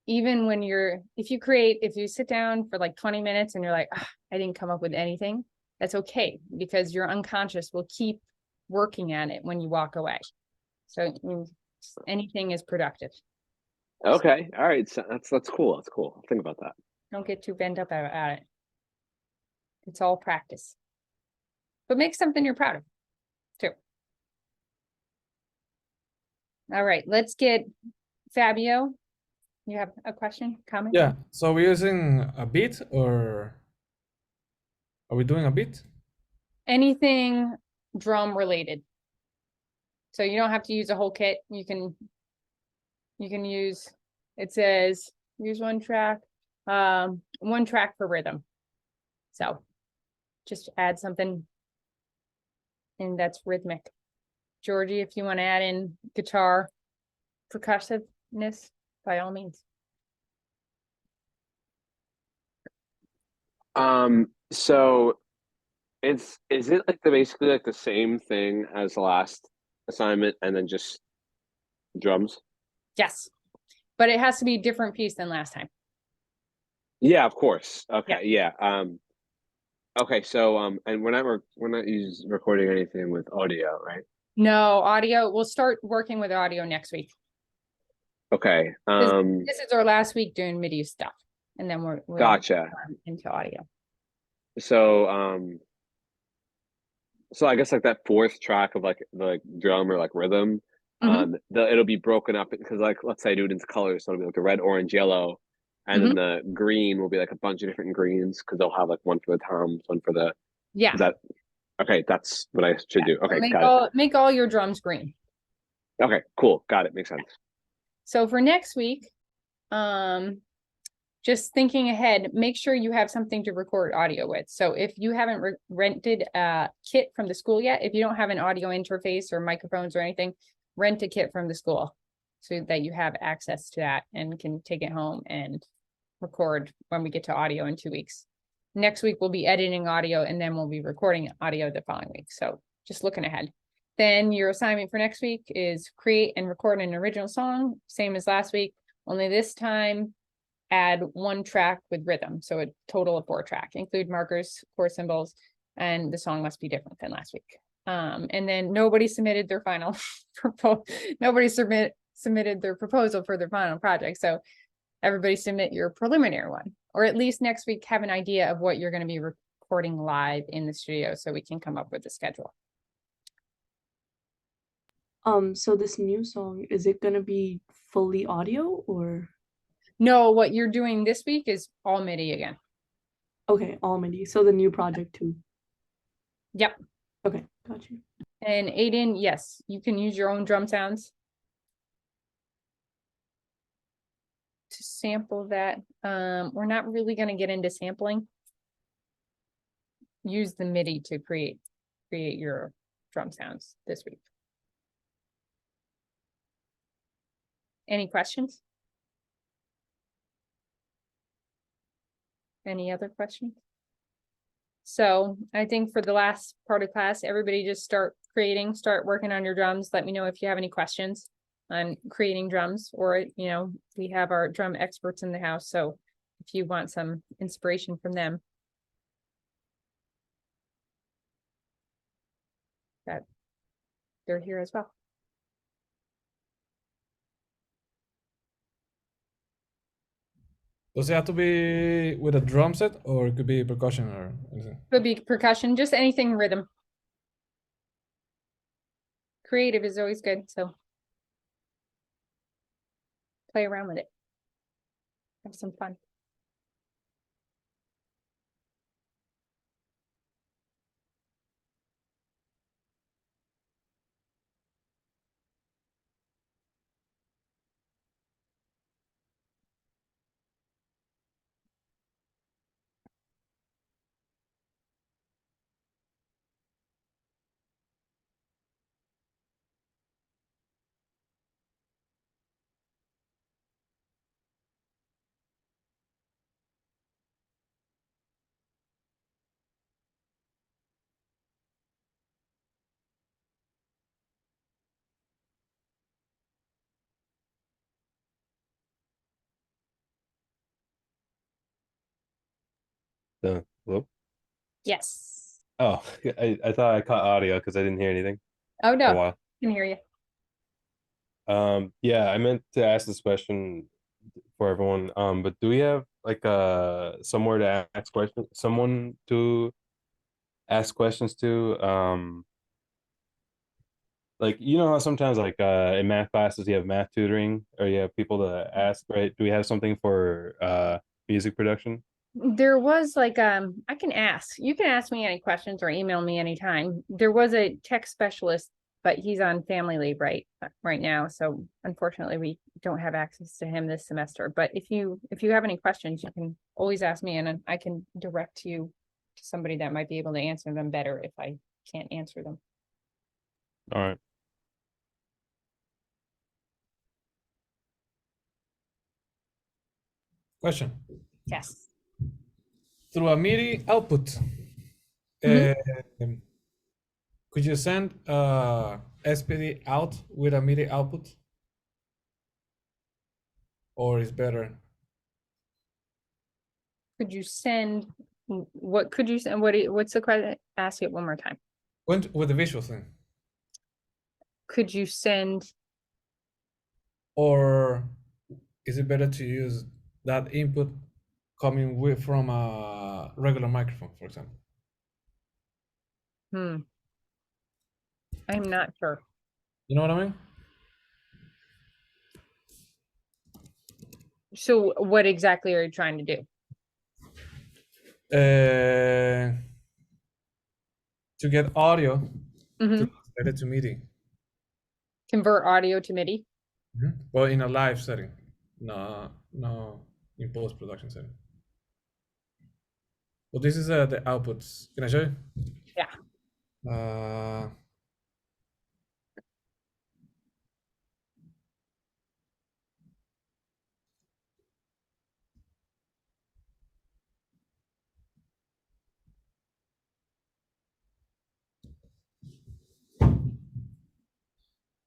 even when if you sit down for like 20 minutes and you're like, I didn't come up with anything, that's okay, because your unconscious will keep working at it when you walk away. So anything is productive. Okay, all right, so that's cool. That's cool. I'll think about that. Don't get too bent up at it. It's all practice. But make something you're proud of, too. All right, let's get Fabio. You have a question, comment? Yeah, so we're using a beat, or are we doing a beat? Anything drum related. So you don't have to use a whole kit. You can use, it says use one track for rhythm. So just add something and that's rhythmic. Georgie, if you want to add in guitar percussiveness, by all means. So is it like basically like the same thing as the last assignment, and then just drums? Yes, but it has to be a different piece than last time. Yeah, of course. Okay, yeah. Okay, so and we're not recording anything with audio, right? No, audio. We'll start working with audio next week. Okay. This is our last week doing MIDI stuff, and then we're gotcha into audio. So so I guess like that fourth track of like the drum or like rhythm, it'll be broken up because, like, let's say I do it into colors, so it'll be like a red, orange, yellow, and then the green will be like a bunch of different greens, because they'll have like one for the toms, one for the Is that okay? That's what I should do. Okay, Make all your drums green. Okay, cool, got it. Makes sense. So for next week, just thinking ahead, make sure you have something to record audio with. So if you haven't rented a kit from the school yet, if you don't have an audio interface or microphones or anything, rent a kit from the school so that you have access to that and can take it home and record when we get to audio in 2 weeks. Next week, we'll be editing audio, and then we'll be recording audio the following week. So just looking ahead. Then your assignment for next week is create and record an original song, same as last week, only this time add one track with rhythm. So a total of 4 tracks, include markers, chord symbols, and the song must be different than last week. And then nobody submitted their final submitted their proposal for their final project. So everybody submit your preliminary one, or at least next week have an idea of what you're going to be recording live in the studio so we can come up with a schedule. So this new song, is it gonna be fully audio or? No, what you're doing this week is all MIDI again. Okay, all MIDI. So the new project too. Yep. Okay, got you. And Aiden, yes, you can use your own drum sounds to sample that. We're not really going to get into sampling. Use the MIDI to create your drum sounds this week. Any questions? Any other questions? So I think for the last part of class, everybody just start working on your drums. Let me know if you have any questions on creating drums, or, you know, we have our drum experts in the house. So if you want some inspiration from them, that they're here as well. Does it have to be with a drum set, or it could be percussion or anything? Could be percussion, just anything rhythm. Creative is always good, so play around with it. Have some fun. Hello? Yes. Oh, I thought I caught audio because I didn't hear anything Oh, for a no, while. I can hear you. Yeah, I meant to ask this question for everyone. But do we have like somewhere to ask questions, someone to ask questions to? Like, you know how sometimes like in math classes you have math tutoring or you have people to ask, right? Do we have something for music production? There was like, I can ask, you can ask me any questions or email me anytime. There was a tech specialist, but he's on family leave right now. So unfortunately, we don't have access to him this semester. But if you have any questions, you can always ask me, and I can direct you to somebody that might be able to answer them better if I can't answer them. All right. Question. Yes. Through a MIDI output, could you send SPD out with a MIDI output? Or is better? Could you send, what could you send? What's the question? Ask it one more time. With the visual thing? Could you send, Or is it better to use that input coming from a regular microphone, for example? I'm not sure. You know what I mean? So what exactly are you trying to do? To get audio Mhm. to transfer it to MIDI. Convert audio to MIDI? Well, in a live setting, no, in post-production setting. Well, this is the outputs. Can I show you? Yeah.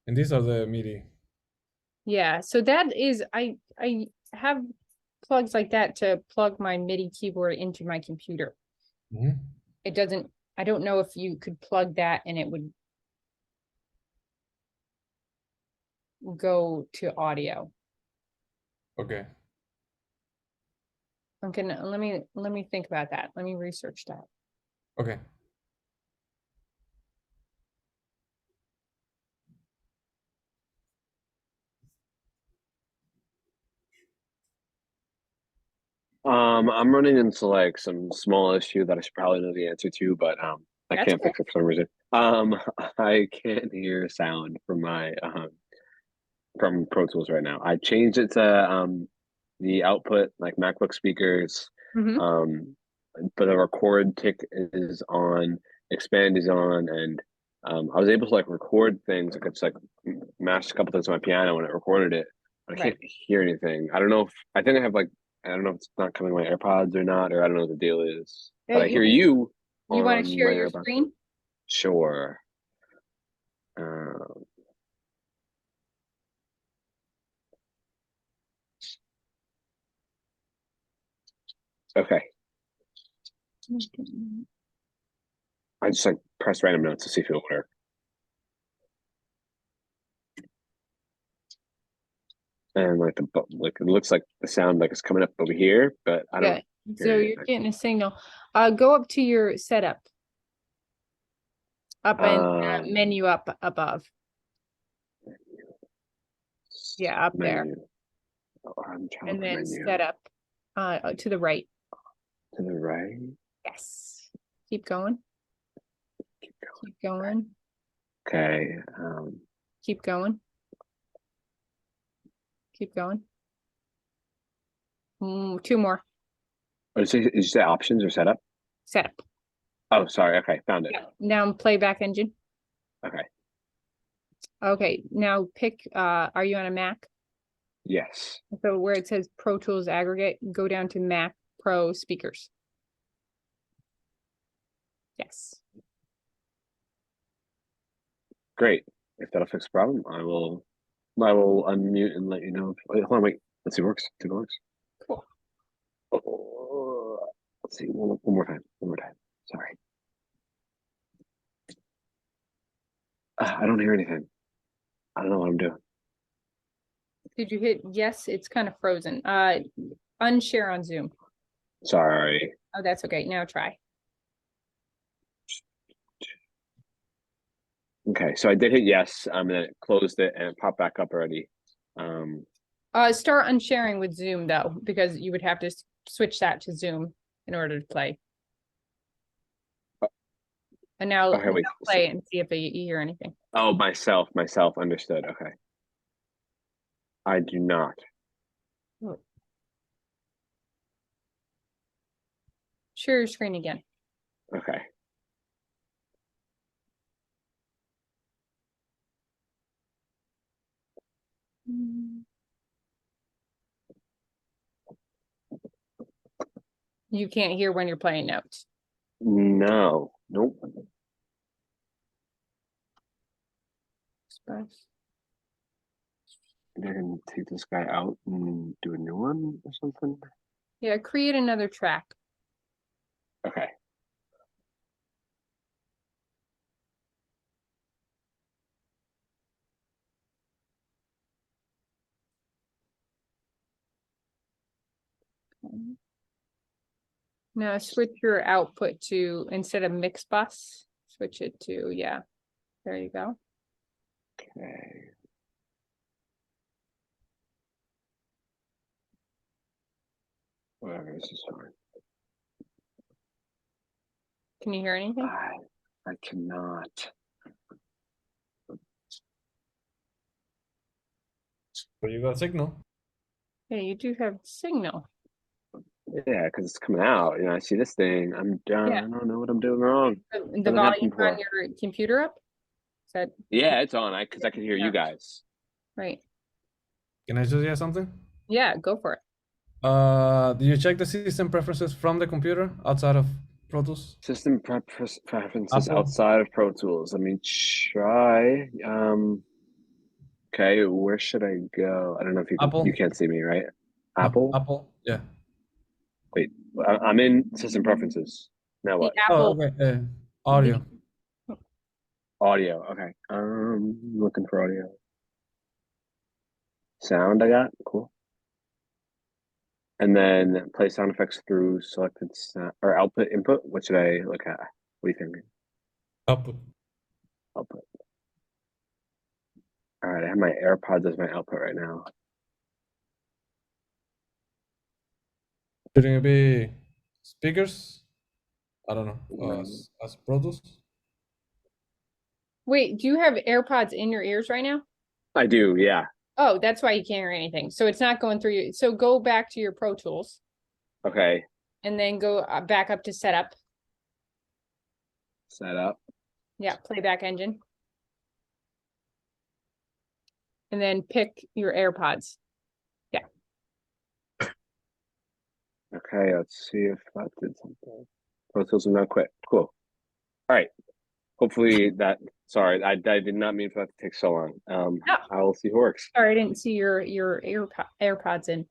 And these are the MIDI. Yeah, so that is, I have plugs like that to plug my MIDI keyboard into my computer. It doesn't, I don't know if you could plug that and it would go to audio. Okay. Okay, let me think about that. Let me research that. Okay. I'm running into like some small issue that I should probably know the answer to, but I That's can't cool. fix it for some reason. I can't hear sound from Pro Tools right now. I changed it to the output like MacBook speakers, Mhm. but the record tick is on, expand is on, and I was able to like record things. I could just like mash a couple things on my piano when it recorded it, but I Right. can't hear anything. I don't know if I think I have like I don't know if it's not coming with my AirPods or not, or I don't know what the deal is. But I hear you You want to on share my your AirPods. screen? Sure. Um, okay. I just like press random notes to see if it'll work. And like like it looks like the sound like it's coming up over here, but I don't Yeah. So hear you're anything. getting a signal. Go up to your setup. Up and menu up above. Yeah, up there. Menu. Oh, I'm trying And for then menu. setup to the right. To the right. Yes. Keep going. Keep going. Okay. Keep going. Keep going. Two more. Did you say options or setup? Setup. Oh, sorry. Okay, found it. Yeah. Now playback engine. Okay. Okay, now pick, are you on a Mac? Yes. So where it says Pro Tools aggregate, go down to Mac Pro speakers. Yes. Great. If that'll fix the problem, I will unmute and let you know. Wait, hold on, wait. Let's see if it works. See if it works. Cool. Oh, let's see. One more time. One more time. Sorry. I don't hear anything. I don't know what I'm doing. Did you hit yes? It's kind of frozen. Unshare on Zoom. Sorry. Oh, that's okay. Now try. Okay, so I did hit yes. Then it closed it and it popped back up already. Start unsharing with Zoom though, because you would have to switch that to Zoom in order to play. And now Okay, wait. play and see if you hear anything. Oh, myself. Understood. Okay. I do not. Share your screen again. Okay. You can't hear when you're playing notes. No. Nope. Express. They're gonna take this guy out and do a new one or something. Yeah, create another track. Okay. Now switch your output to, instead of mix bus, switch it to, yeah, there you go. Okay. Whatever, this is fine. Can you hear anything? I cannot. But you got signal. Yeah, you do have signal. Yeah, because it's coming out. You know, I see this thing. I'm done. Yeah. I don't know what I'm doing wrong. The Hasn't volume happened on before. your computer up? Is that Yeah, it's on. Because I can hear you guys. right? Can I just hear something? Yeah, go for it. Do you check the system preferences from the computer outside of Pro Tools? System preferences Apple. outside of Pro Tools. Let me try. Okay, where should I go? I don't know if you can. Apple. You can't see me, right? Apple. Apple. Yeah. Wait, I'm in system preferences. Now what? The Apple. Oh, okay. Audio. Audio. Okay. Looking for audio. Sound. I got cool. And then play sound effects through selected sound or output input. What should I look at? What are you thinking? Output. Output. All right, I have my AirPods as my output right now. Shouldn't it be speakers? I don't know. Mm. As Pro Tools? Wait, do you have AirPods in your ears right now? I do, yeah. Oh, that's why you can't hear anything. So it's not going through you. So go back to your Pro Tools Okay, and then go back up to setup. set up. Yeah, playback engine. And then pick your AirPods. Okay, let's see if that did something. Pro Tools will not quit. Cool. All right. Hopefully that. Sorry, I did not mean for that to take so long. No. I will see who works. Sorry, I didn't see your AirPods in.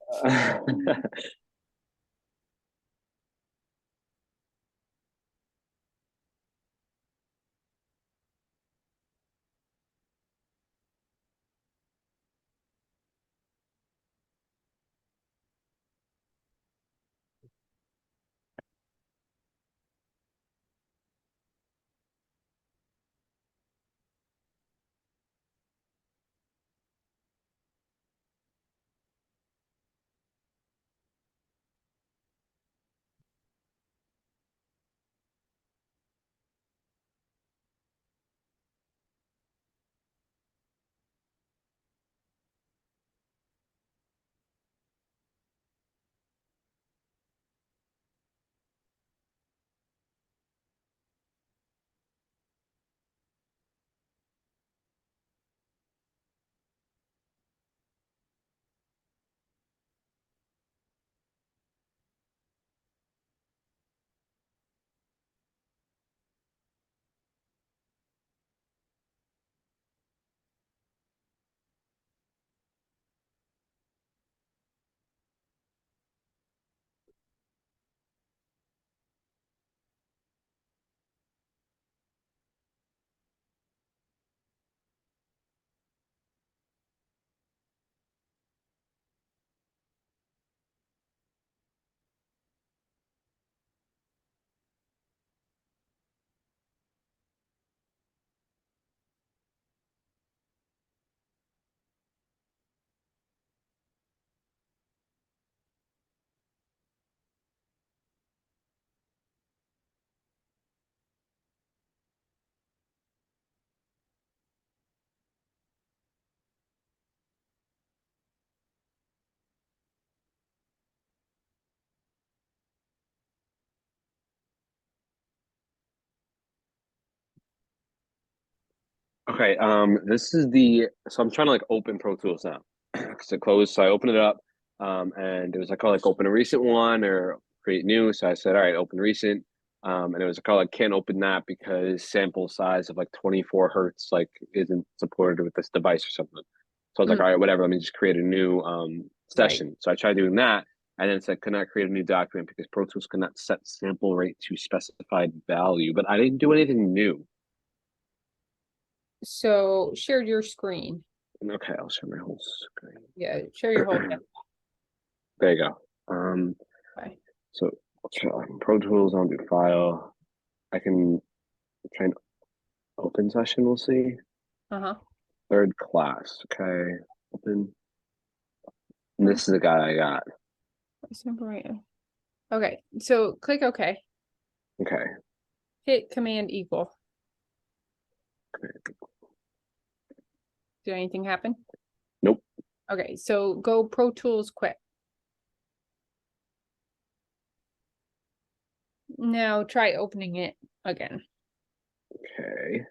Okay, this is so I'm trying to like open Pro Tools now because it closed. So I opened it up, and it was like, oh, like open a recent one or create new. So I said, all right, open recent. And it was like, oh, I can't open that because sample size of like 24 hertz like isn't supported with this device or something. So I was like, all right, whatever. Let me just create a new session. So I tried doing that, and then it said, cannot create a new document because Pro Tools cannot set sample rate to specified value. But I didn't do anything new. So share your screen. Okay, I'll share my whole screen. Yeah, share your whole thing. There you go. Okay. So Pro Tools, I'll do file. I can try and open session, we'll see. Uh-huh. Third class, okay. Open. And this is the guy I got. Okay, so click OK. Okay. Hit Command equal. Did anything happen? Nope. Okay, so go Pro Tools quit. Now try opening it again. Okay.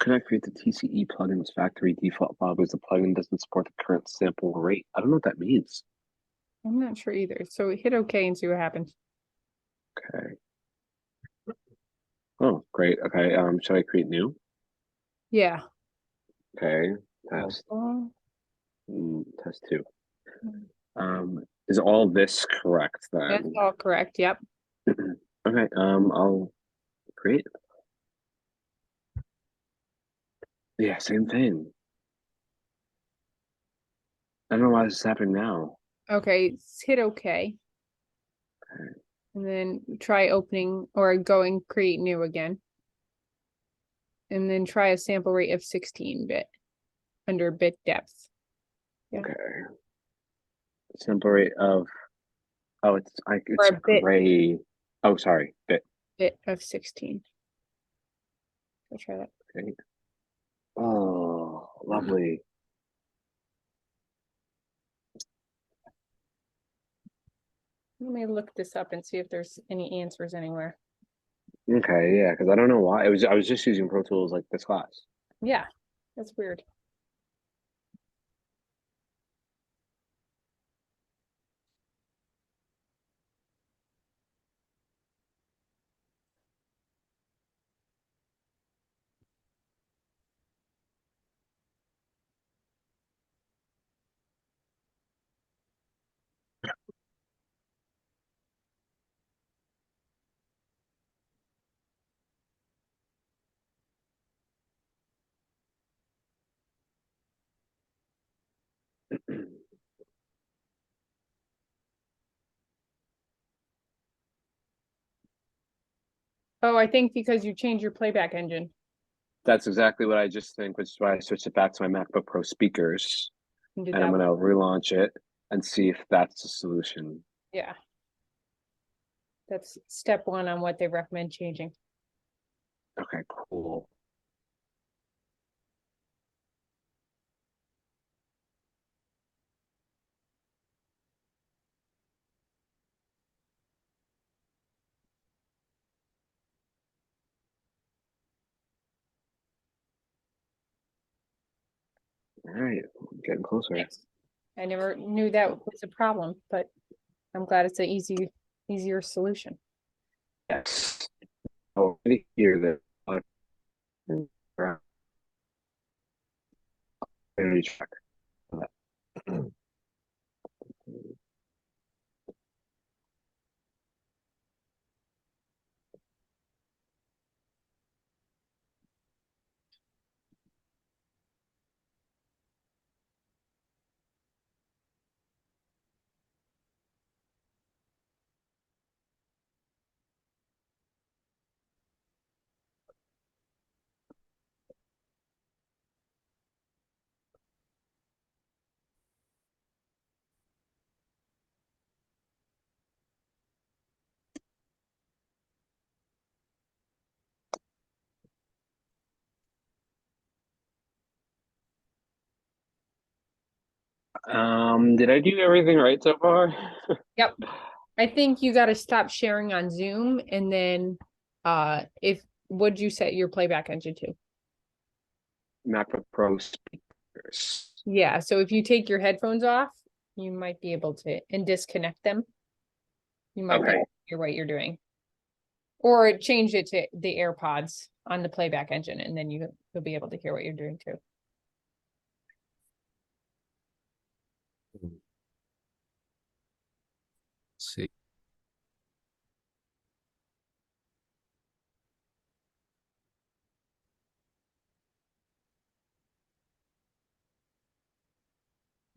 Could I create the TCE plugin's factory default file because the plugin doesn't support the current sample rate? I don't know what that means. I'm not sure either. So hit OK and see what happens. Okay. Oh, great. Okay. Should I create new? Yeah. Okay. Test. Oh, Test 2. Is all this correct that's then? all correct. Yep. Okay, I'll create. Yeah, same thing. I don't know why this is happening now. Okay, hit OK. Okay. And then try opening or going create new again. And then try a sample rate of 16-bit under bit depth. Yeah. Okay. Sample rate of, oh, it's Or it's a bit. gray. Oh, sorry, bit. Bit of 16. I'll try that. Okay. Oh, lovely. Let me look this up and see if there's any answers anywhere. Okay, yeah, because I don't know why. I was just using Pro Tools like this class. Yeah, that's weird. Oh, I think because you changed your playback engine. That's exactly what I just think, which is why I switched it back to my MacBook Pro speakers. And did And I'm that gonna work? relaunch it and see if that's the solution. Yeah. That's step one on what they recommend changing. Okay, cool. All right, getting closer. Thanks. I never knew that was a problem, but I'm glad it's an easier solution. Yes. Oh, I hear that. Energy track. Did I do everything right so far? Yep. I think you got to stop sharing on Zoom and then would you set your playback engine to? MacBook Pro speakers. Yeah, so if you take your headphones off, you might be able to and disconnect them. You might be Okay. able to hear what you're doing. Or change it to the AirPods on the playback engine and then you'll be able to hear what you're doing too.